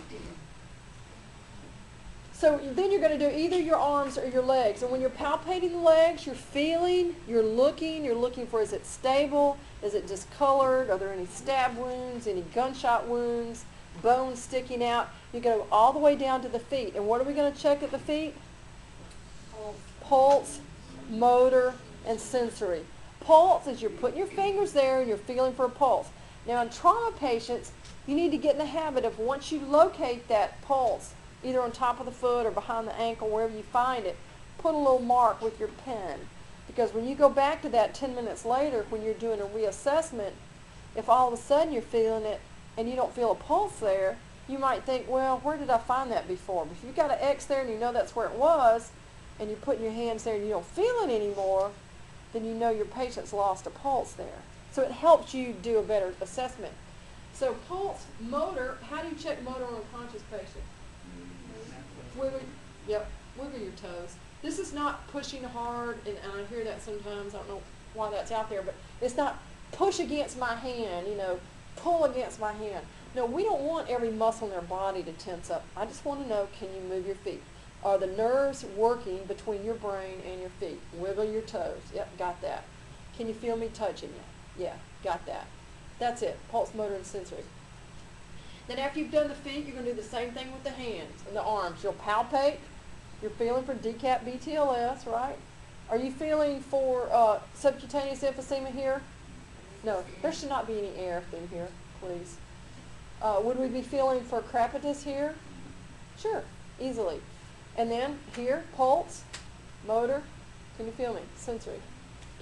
So then you're going to do either your arms or your legs. And when you're palpating the legs, you're feeling, you're looking for, is it stable? Is it discolored? Are there any stab wounds, any gunshot wounds, bones sticking out? You go all the way down to the feet. And what are we going to check at the feet? Pulse, motor, and sensory. Pulse is you're putting your fingers there and you're feeling for a pulse. Now in trauma patients, you need to get in the habit of once you locate that pulse, either on top of the foot or behind the ankle, wherever you find it, put a little mark with your pen. Because when you go back to that 10 minutes later when you're doing a reassessment, if all of a sudden you're feeling it and you don't feel a pulse there, you might think, well, where did I find that before? But if you've got an X there and you know that's where it was, and you're putting your hands there and you don't feel it anymore, then you know your patient's lost a pulse there. So it helps you do a better assessment. So pulse, motor, how do you check motor on a conscious patient? Wiggle your toes. This is not pushing hard, and I hear that sometimes. I don't know why that's out there, but it's not push against my hand, pull against my hand. No, we don't want every muscle in their body to tense up. I just want to know, can you move your feet? Are the nerves working between your brain and your feet? Wiggle your toes. Yep, got that. Can you feel me touching you? Yeah, got that. That's it. Pulse, motor, and sensory. Then after you've done the feet, you're going to do the same thing with the hands and the arms. You'll palpate. You're feeling for decap BTLS, right? Are you feeling for subcutaneous emphysema here? No, there should not be any air through here, please. Would we be feeling for crepitus here? Sure, easily. And then here, pulse, motor, can you feel me? Sensory,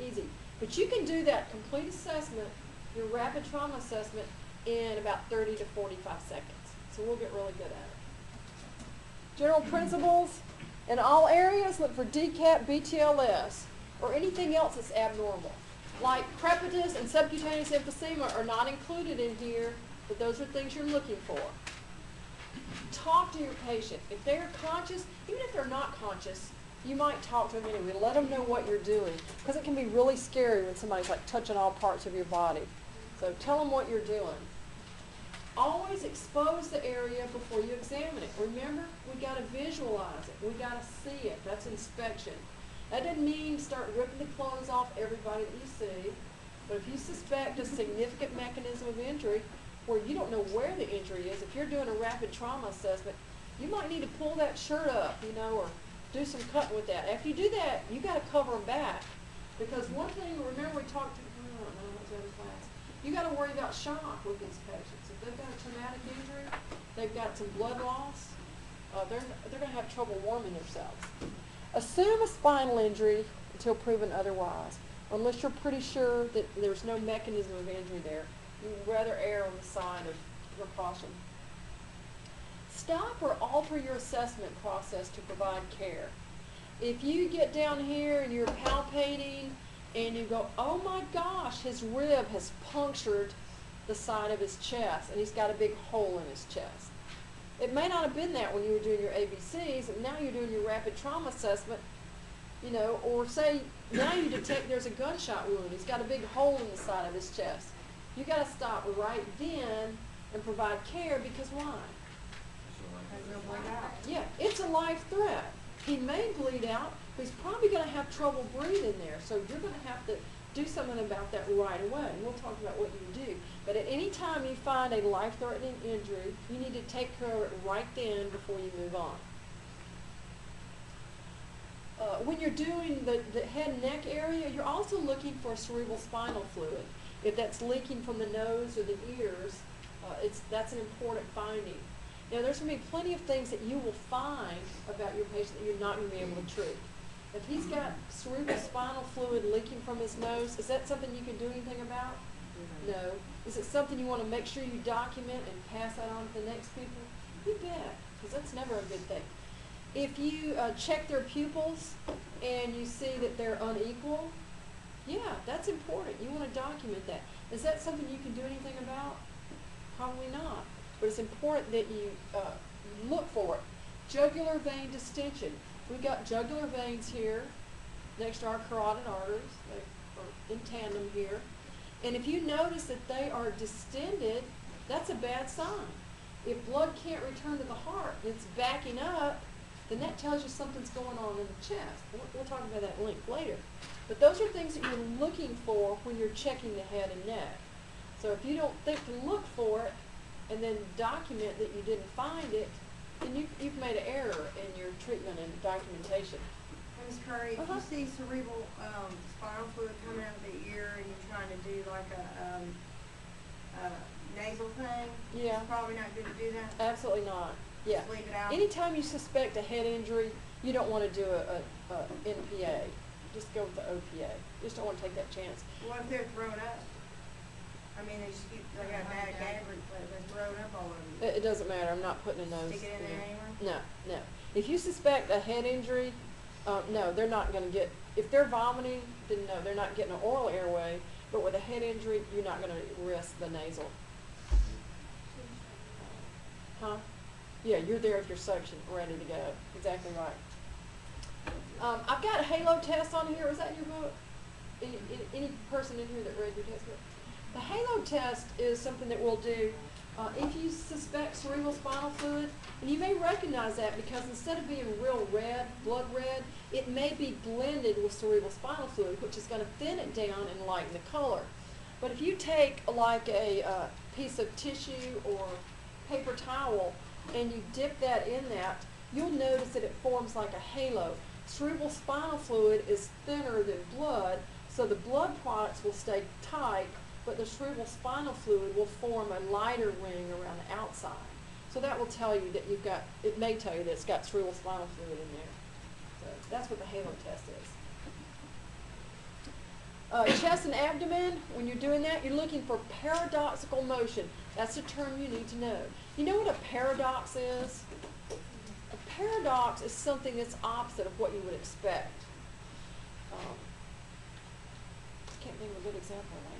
easy. But you can do that complete assessment, your rapid trauma assessment, in about 30 to 45 seconds. So we'll get really good at it. General principles, in all areas, look for decap BTLS or anything else that's abnormal. Like crepitus and subcutaneous emphysema are not included in here, but those are things you're looking for. Talk to your patient. If they're conscious, even if they're not conscious, you might talk to them anyway. Let them know what you're doing, because it can be really scary when somebody's like touching all parts of your body. So tell them what you're doing. Always expose the area before you examine it. Remember, we got to visualize it. We got to see it. That's inspection. That doesn't mean start ripping the clothes off everybody that you see. But if you suspect a significant mechanism of injury where you don't know where the injury is, if you're doing a rapid trauma assessment, you might need to pull that shirt up, or do some cutting with that. After you do that, you got to cover them back. Because one thing, remember we talked, class, you got to worry about shock with these patients. If they've got a traumatic injury, they've got some blood loss, they're going to have trouble warming themselves. Assume a spinal injury until proven otherwise. Unless you're pretty sure that there's no mechanism of injury there, you'd rather err on the side of precaution. Stop or alter your assessment process to provide care. If you get down here and you're palpating and you go, oh my gosh, his rib has punctured the side of his chest and he's got a big hole in his chest. It may not have been that when you were doing your ABCs, and now you're doing your rapid trauma assessment, or say now you detect there's a gunshot wound. He's got a big hole in the side of his chest. You got to stop right then and provide care, because why? Yeah, it's a life threat. He may bleed out, but he's probably going to have trouble breathing there. So you're going to have to do something about that right away. And we'll talk about what you do. But at any time you find a life-threatening injury, you need to take care of it right then before you move on. When you're doing the head and neck area, you're also looking for cerebral spinal fluid. If that's leaking from the nose or the ears, that's an important finding. Now, there's going to be plenty of things that you will find about your patient that you're not going to be able to treat. If he's got cerebral spinal fluid leaking from his nose, is that something you can do anything about? No. Is it something you want to make sure you document and pass that on to the next people? You bet, because that's never a good thing. If you check their pupils and you see that they're unequal, yeah, that's important. You want to document that. Is that something you can do anything about? Probably not. But it's important that you look for it. Jugular vein distension. We've got jugular veins here next to our carotid arteries. They are in tandem here. And if you notice that they are distended, that's a bad sign. If blood can't return to the heart and it's backing up, then that tells you something's going on in the chest. We'll talk about that link later. But those are things that you're looking for when you're checking the head and neck. So if you don't think to look for it and then document that you didn't find it, then you've made an error in your treatment and documentation. Ms. Curry, if Uh-huh. you see cerebral spinal fluid coming out of the ear and you're trying to do like a nasal thing, Yeah. it's probably not good to do that. Absolutely not. Yeah. Just leave it out. Anytime you suspect a head injury, you don't want to do a NPA. Just go with the OPA. You just don't want to take that chance. What if they're thrown up? I mean, they got bad gag reflex, they're thrown up all over you. It doesn't matter. I'm not putting a nose. Stick it in there anywhere? No, no. If you suspect a head injury, no, they're not going to get. If they're vomiting, then no, they're not getting an oral airway. But with a head injury, you're not going to risk the nasal. Huh? Yeah, you're there with your suction ready to go. Exactly right. I've got a halo test on here. Is that in your book? Any person in here that read your test book? The halo test is something that we'll do if you suspect cerebral spinal fluid, and you may recognize that because instead of being real red, blood red, it may be blended with cerebral spinal fluid, which is going to thin it down and lighten the color. But if you take like a piece of tissue or paper towel and you dip that in that, you'll notice that it forms like a halo. Cerebral spinal fluid is thinner than blood, so the blood products will stay tight, but the cerebral spinal fluid will form a lighter ring around the outside. So that will tell you that you've got, it may tell you that it's got cerebral spinal fluid in there. So that's what the halo test is. Chest and abdomen, when you're doing that, you're looking for paradoxical motion. That's a term you need to know. You know what a paradox is? A paradox is something that's opposite of what you would expect. I can't think of a good example right now.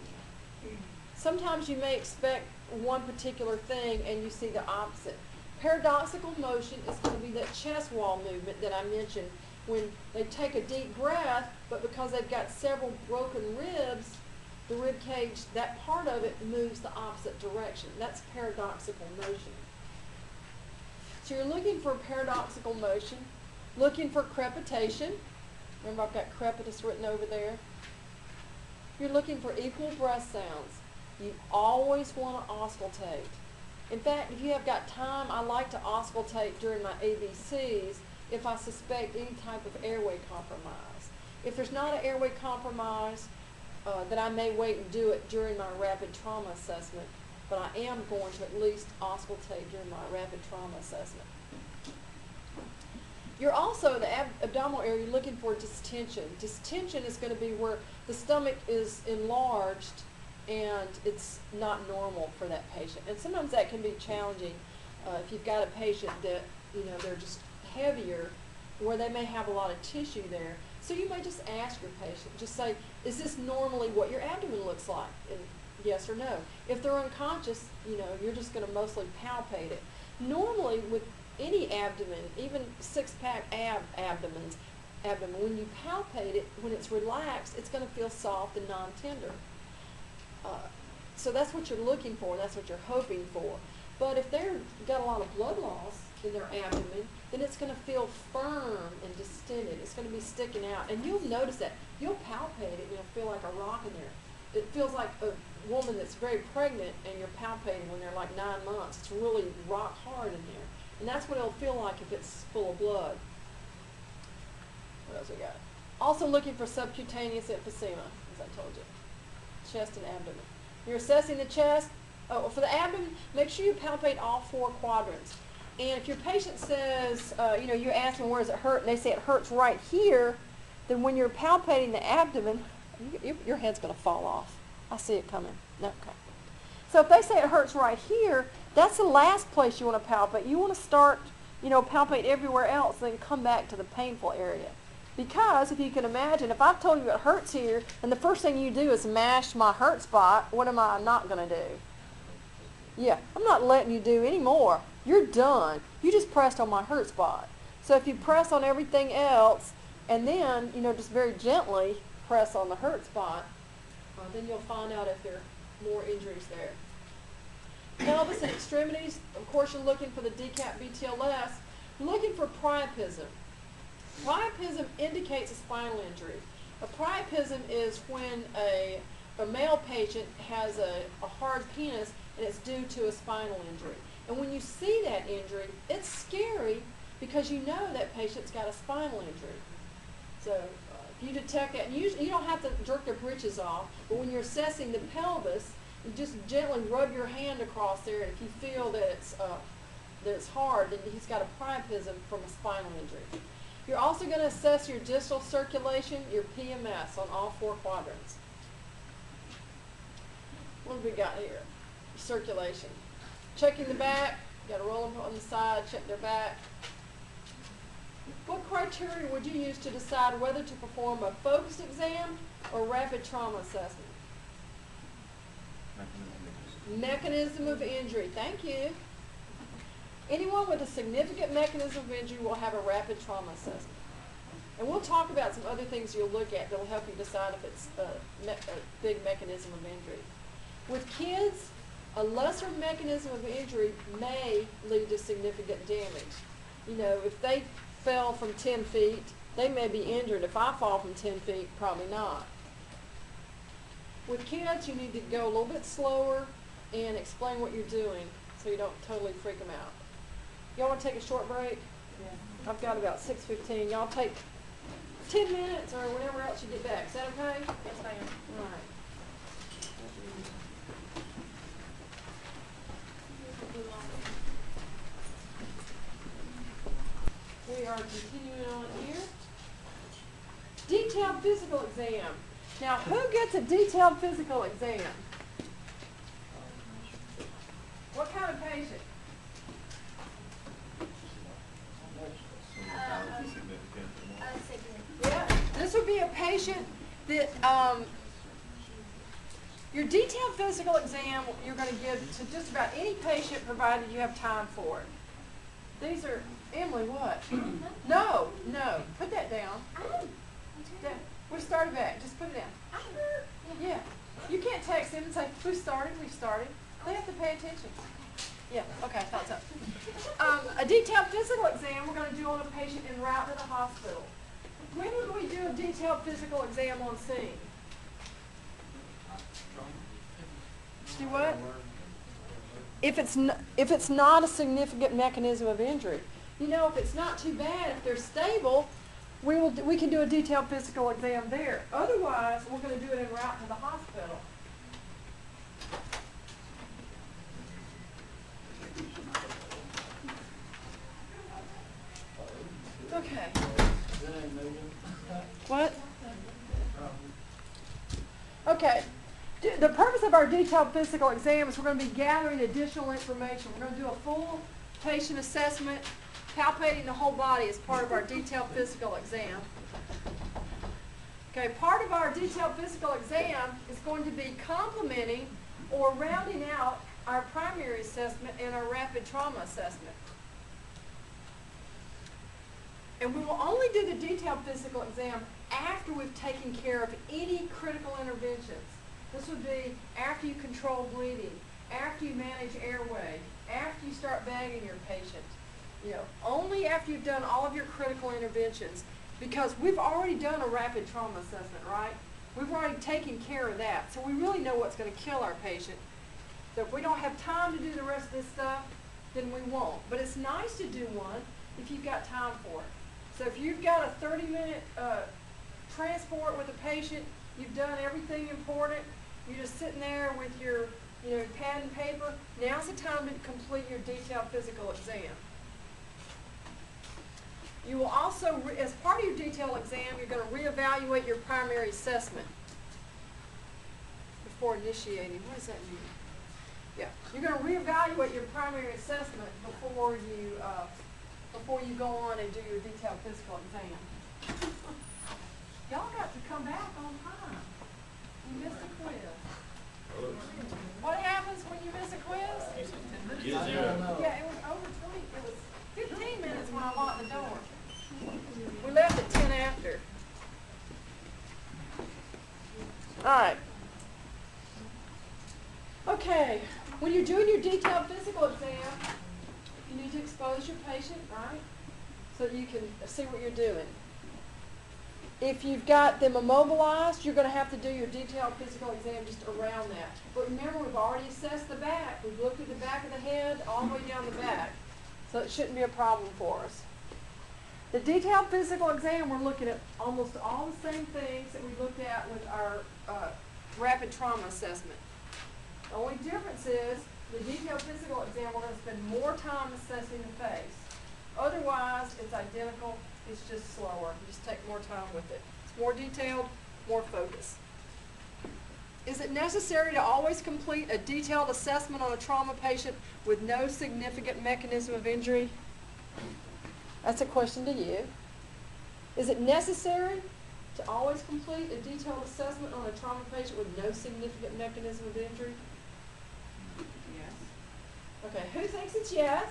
Sometimes you may expect one particular thing and you see the opposite. Paradoxical motion is going to be that chest wall movement that I mentioned when they take a deep breath, but because they've got several broken ribs, the rib cage, that part of it moves the opposite direction. That's paradoxical motion. So you're looking for paradoxical motion, looking for crepitation. Remember I've got crepitus written over there. You're looking for equal breath sounds. You always want to auscultate. In fact, if you have got time, I like to auscultate during my ABCs if I suspect any type of airway compromise. If there's not an airway compromise, then I may wait and do it during my rapid trauma assessment, but I am going to at least auscultate during my rapid trauma assessment. You're also, the abdominal area, you're looking for distension. Distension is going to be where the stomach is enlarged and it's not normal for that patient. And sometimes that can be challenging if you've got a patient that, you know, they're just heavier, where they may have a lot of tissue there. So you may just ask your patient, just say, is this normally what your abdomen looks like? And yes or no. If they're unconscious, you know, you're just going to mostly palpate it. Normally with any abdomen, even six-pack abdomen, when you palpate it, when it's relaxed, it's going to feel soft and non-tender. So that's what you're looking for, that's what you're hoping for. But if they've got a lot of blood loss in their abdomen, then it's going to feel firm and distended. It's going to be sticking out. And you'll notice that. You'll palpate it and you'll feel like a rock in there. It feels like a woman that's very pregnant and you're palpating when they're like 9 months. It's really rock hard in there. And that's what it'll feel like if it's full of blood. What else we got? Also looking for subcutaneous emphysema, as I told you. Chest and abdomen. You're assessing the chest. Oh, for the abdomen, make sure you palpate all 4 quadrants. And if your patient says, you ask them where does it hurt, and they say it hurts right here, then when you're palpating the abdomen, your head's going to fall off. I see it coming. No, okay. So if they say it hurts right here, that's the last place you want to palpate. You want to start, palpate everywhere else, then come back to the painful area. Because if you can imagine, if I've told you it hurts here, and the first thing you do is mash my hurt spot, what am I not going to do? Yeah, I'm not letting you do any more. You're done. You just pressed on my hurt spot. So if you press on everything else, and then, just very gently press on the hurt spot, then you'll find out if there are more injuries there. Pelvis and extremities, of course you're looking for the DCAP BTLS. You're looking for priapism. Priapism indicates a spinal injury. A priapism is when a male patient has a hard penis and it's due to a spinal injury. And when you see that injury, it's scary because you know that patient's got a spinal injury. So if you detect that, and usually you don't have to jerk their britches off, but when you're assessing the pelvis, you just gently rub your hand across there, and if you feel that it's hard, then he's got a priapism from a spinal injury. You're also going to assess your distal circulation, your PMS on all 4 quadrants. What have we got here? Circulation. Checking the back, got to roll them on the side, check their back. What criteria would you use to decide whether to perform a focused exam or rapid trauma assessment? Mechanism of injury. Thank you. Anyone with a significant mechanism of injury will have a rapid trauma assessment. And we'll talk about some other things you'll look at that will help you decide if it's a big mechanism of injury. With kids, a lesser mechanism of injury may lead to significant damage. If they fell from 10 feet, they may be injured. If I fall from 10 feet, probably not. With kids, you need to go a little bit slower and explain what you're doing so you don't totally freak them out. Y'all want to take a short break? Yeah. I've got about 6:15. Y'all take 10 minutes or whenever else you get back. Is that okay? Yes, ma'am. All right. We are continuing on here. Detailed physical exam. Now, who gets a detailed physical exam? What kind of patient? Yeah, this would be a patient that your detailed physical exam you're going to give to just about any patient provided you have time for it. These are, Emily, what? No, put that down. We started back, just put it down. Yeah, you can't text them and say, we started. They have to pay attention. Yeah, okay, I thought so. A detailed physical exam we're going to do on a patient en route to the hospital. When would we do a detailed physical exam on scene? Do what? If it's not a significant mechanism of injury. If it's not too bad, if they're stable, we can do a detailed physical exam there. Otherwise, we're going to do it en route to the hospital. Okay. What? Okay. The purpose of our detailed physical exam is we're going to be gathering additional information. We're going to do a full patient assessment, palpating the whole body as part of our detailed physical exam. Okay, part of our detailed physical exam is going to be complementing or rounding out our primary assessment and our rapid trauma assessment. And we will only do the detailed physical exam after we've taken care of any critical interventions. This would be after you control bleeding, after you manage airway, after you start bagging your patient. Only after you've done all of your critical interventions, because we've already done a rapid trauma assessment, right? We've already taken care of that, so we really know what's going to kill our patient. So if we don't have time to do the rest of this stuff, then we won't. But it's nice to do one if you've got time for it. So if you've got a 30-minute transport with a patient, you've done everything important, you're just sitting there with your pad and paper, now's the time to complete your detailed physical exam. You will also, as part of your detailed exam, you're going to reevaluate your primary assessment before initiating. What does that mean? Yeah, you're going to reevaluate your primary assessment before you go on and do your detailed physical exam. Y'all got to come back on time. You missed a quiz. What happens when you miss a quiz? I don't know. Yeah, it was over 20. It was 15 minutes when I locked the door. We left at 10 after. All right. Okay. When you're doing your detailed physical exam, you need to expose your patient, right? So that you can see what you're doing. If you've got them immobilized, you're going to have to do your detailed physical exam just around that. But remember, we've already assessed the back. We've looked at the back of the head all the way down the back. So it shouldn't be a problem for us. The detailed physical exam, we're looking at almost all the same things that we looked at with our rapid trauma assessment. The only difference is the detailed physical exam, we're going to spend more time assessing the face. Otherwise, it's identical. It's just slower. You just take more time with it. It's more detailed, more focused. Is it necessary to always complete a detailed assessment on a trauma patient with no significant mechanism of injury? That's a question to you. Is it necessary to always complete a detailed assessment on a trauma patient with no significant mechanism of injury? Yes. Okay, who thinks it's yes?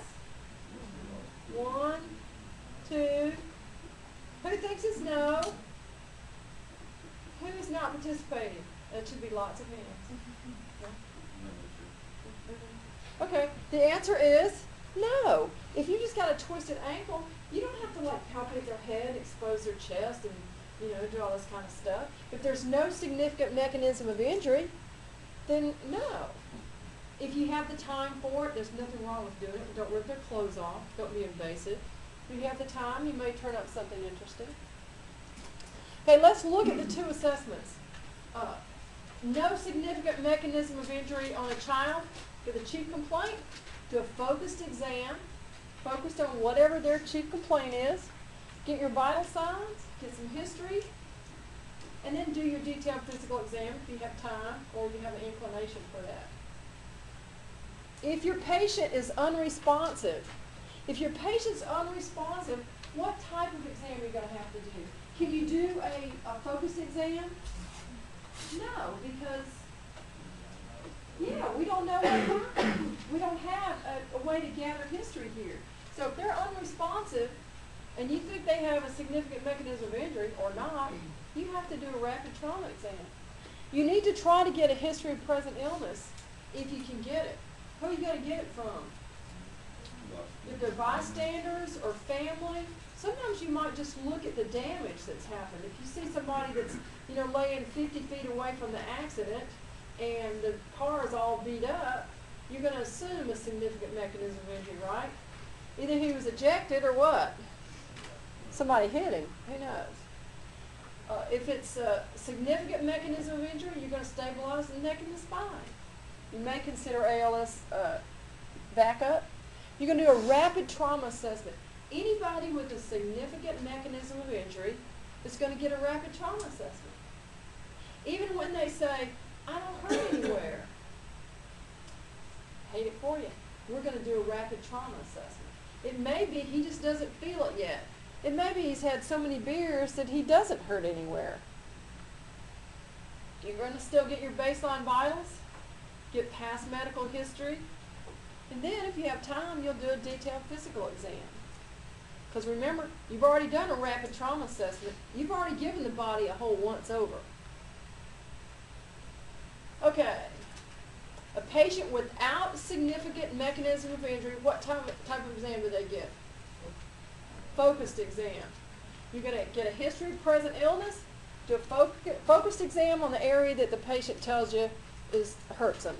1, 2. Who thinks it's no? Who is not participating? That should be lots of hands. Okay, the answer is no. If you just got a twisted ankle, you don't have to like palpate their head, expose their chest, and do all this kind of stuff. If there's no significant mechanism of injury, then no. If you have the time for it, there's nothing wrong with doing it. Don't rip their clothes off. Don't be invasive. If you have the time, you may turn up something interesting. Okay, let's look at the two assessments. No significant mechanism of injury on a child with a chief complaint. Do a focused exam, focused on whatever their chief complaint is. Get your vital signs, get some history, and then do your detailed physical exam if you have time or you have an inclination for that. If your patient is unresponsive, what type of exam are you going to have to do? Can you do a focused exam? No, because, we don't know what happened. We don't have a way to gather history here. So if they're unresponsive and you think they have a significant mechanism of injury or not, you have to do a rapid trauma exam. You need to try to get a history of present illness if you can get it. Who are you going to get it from? If they're bystanders or family. Sometimes you might just look at the damage that's happened. If you see somebody that's, laying 50 feet away from the accident and the car is all beat up, you're going to assume a significant mechanism of injury, right? Either he was ejected or what? Somebody hit him. Who knows? If it's a significant mechanism of injury, you're going to stabilize the neck and the spine. You may consider ALS backup. You're going to do a rapid trauma assessment. Anybody with a significant mechanism of injury is going to get a rapid trauma assessment. Even when they say, I don't hurt anywhere. Hate it for you. We're going to do a rapid trauma assessment. It may be he just doesn't feel it yet. It may be he's had so many beers that he doesn't hurt anywhere. You're going to still get your baseline vitals, get past medical history, and then if you have time, you'll do a detailed physical exam. Because remember, you've already done a rapid trauma assessment. You've already given the body a whole once over. Okay. A patient without significant mechanism of injury, what type of exam do they get? Focused exam. You're going to get a history of present illness, do a focused exam on the area that the patient tells you hurts them.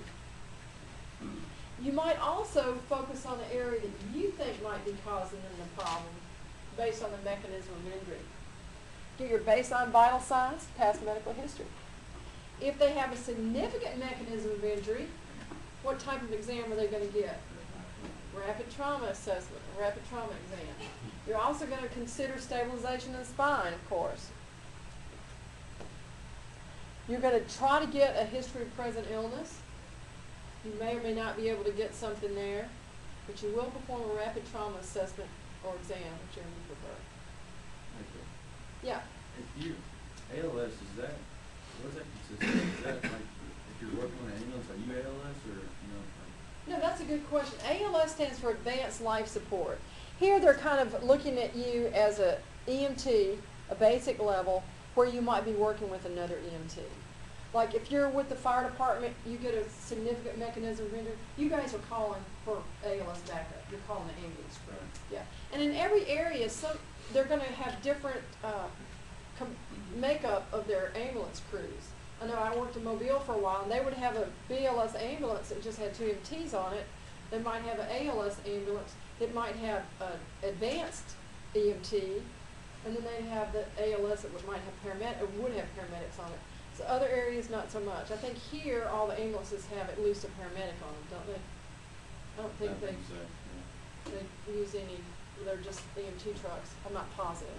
You might also focus on the area that you think might be causing them the problem based on the mechanism of injury. Get your baseline vital signs, past medical history. If they have a significant mechanism of injury, what type of exam are they going to get? Rapid trauma assessment, rapid trauma exam. You're also going to consider stabilization of the spine, of course. You're going to try to get a history of present illness. You may or may not be able to get something there, but you will perform a rapid trauma assessment or exam, whichever you prefer. Okay. Yeah. If you, ALS, is that, what does that consist of? Is that like, if you're working on an ambulance, are you ALS or, you know, like? No, that's a good question. ALS stands for Advanced Life Support. Here they're kind of looking at you as a EMT, a basic level, where you might be working with another EMT. Like if you're with the fire department, you get a significant mechanism of injury, you guys are calling for ALS backup. You're calling the ambulance crew. Right. Yeah. And in every area, they're going to have different makeup of their ambulance crews. I know I worked in Mobile for a while, and they would have a BLS ambulance that just had 2 EMTs on it. They might have an ALS ambulance. It might have an advanced EMT, and then they'd have the ALS that might have would have paramedics on it. So other areas, not so much. I think here, all the ambulances have at least a paramedic on them, don't they? I don't think I think so, yeah. they use any, they're just EMT trucks. I'm not positive.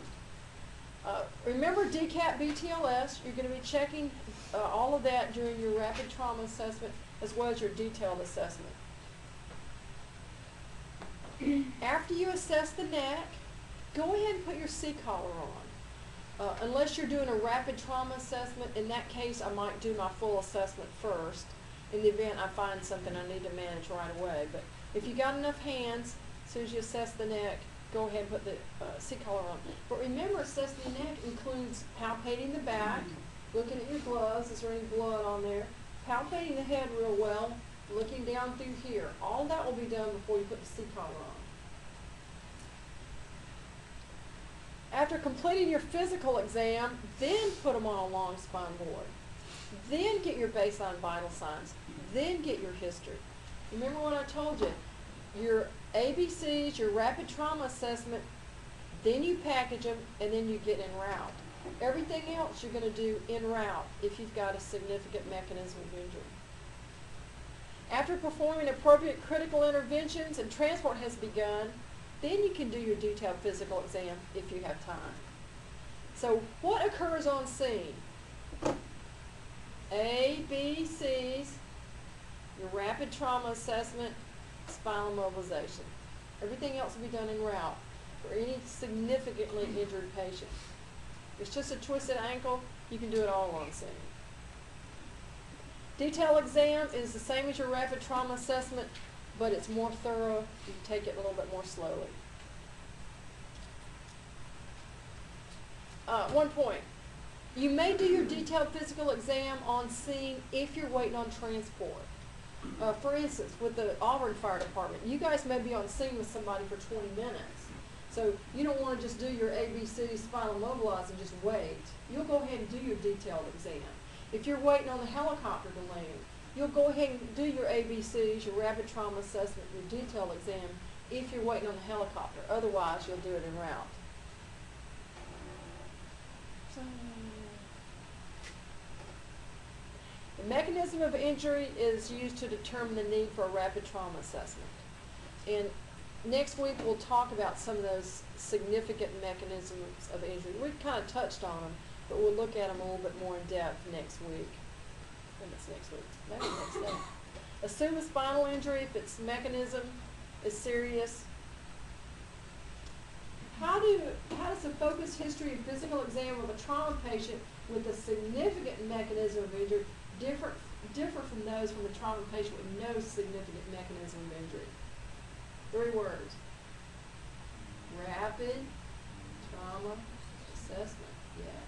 Remember DCAT BTLS, you're going to be checking all of that during your rapid trauma assessment as well as your detailed assessment. After you assess the neck, go ahead and put your C-collar on. Unless you're doing a rapid trauma assessment, in that case I might do my full assessment first in the event I find something I need to manage right away. But if you got enough hands, as soon as you assess the neck, go ahead and put the C-collar on. But remember, assessing the neck includes palpating the back, looking at your gloves, is there any blood on there, palpating the head real well, looking down through here. All that will be done before you put the C-collar on. After completing your physical exam, then put them on a long spine board. Then get your baseline vital signs. Then get your history. Remember what I told you? Your ABCs, your rapid trauma assessment, then you package them, and then you get en route. Everything else you're going to do en route if you've got a significant mechanism of injury. After performing appropriate critical interventions and transport has begun, then you can do your detailed physical exam if you have time. So what occurs on scene? ABCs, your rapid trauma assessment, spinal mobilization. Everything else will be done en route for any significantly injured patient. If it's just a twisted ankle, you can do it all on scene. Detailed exam is the same as your rapid trauma assessment, but it's more thorough. You take it a little bit more slowly. One point. You may do your detailed physical exam on scene if you're waiting on transport. For instance, with the Auburn Fire Department, you guys may be on scene with somebody for 20 minutes. So you don't want to just do your ABC spinal mobilize and just wait. You'll go ahead and do your detailed exam. If you're waiting on the helicopter to land, you'll go ahead and do your ABCs, your rapid trauma assessment, your detailed exam, if you're waiting on the helicopter. Otherwise, you'll do it en route. The mechanism of injury is used to determine the need for a rapid trauma assessment. And next week we'll talk about some of those significant mechanisms of injury. We've kind of touched on them, but we'll look at them a little bit more in depth next week. I think it's next week, maybe next day. Assume a spinal injury if its mechanism is serious. How does a focused history and physical exam of a trauma patient with a significant mechanism of injury differ from those from a trauma patient with no significant mechanism of injury? 3 words. Rapid trauma assessment. Yeah.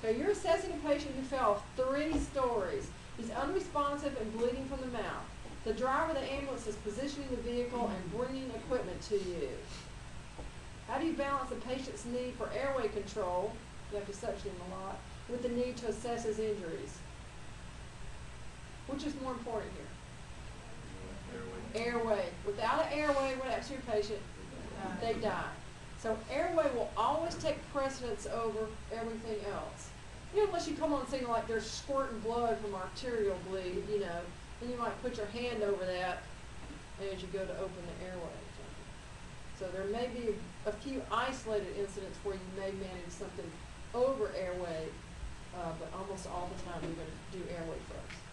So you're assessing a patient who fell 3 stories. He's unresponsive and bleeding from the mouth. The driver of the ambulance is positioning the vehicle and bringing equipment to you. How do you balance the patient's need for airway control, you have to suction him a lot, with the need to assess his injuries? Which is more important here? Airway. Without an airway, what happens to your patient? They die. So airway will always take precedence over everything else. You know, unless you come on scene like there's squirting blood from arterial bleed, you know, then you might put your hand over that as you go to open the airway. So there may be a few isolated incidents where you may manage something over airway, but almost all the time you're gonna do airway first.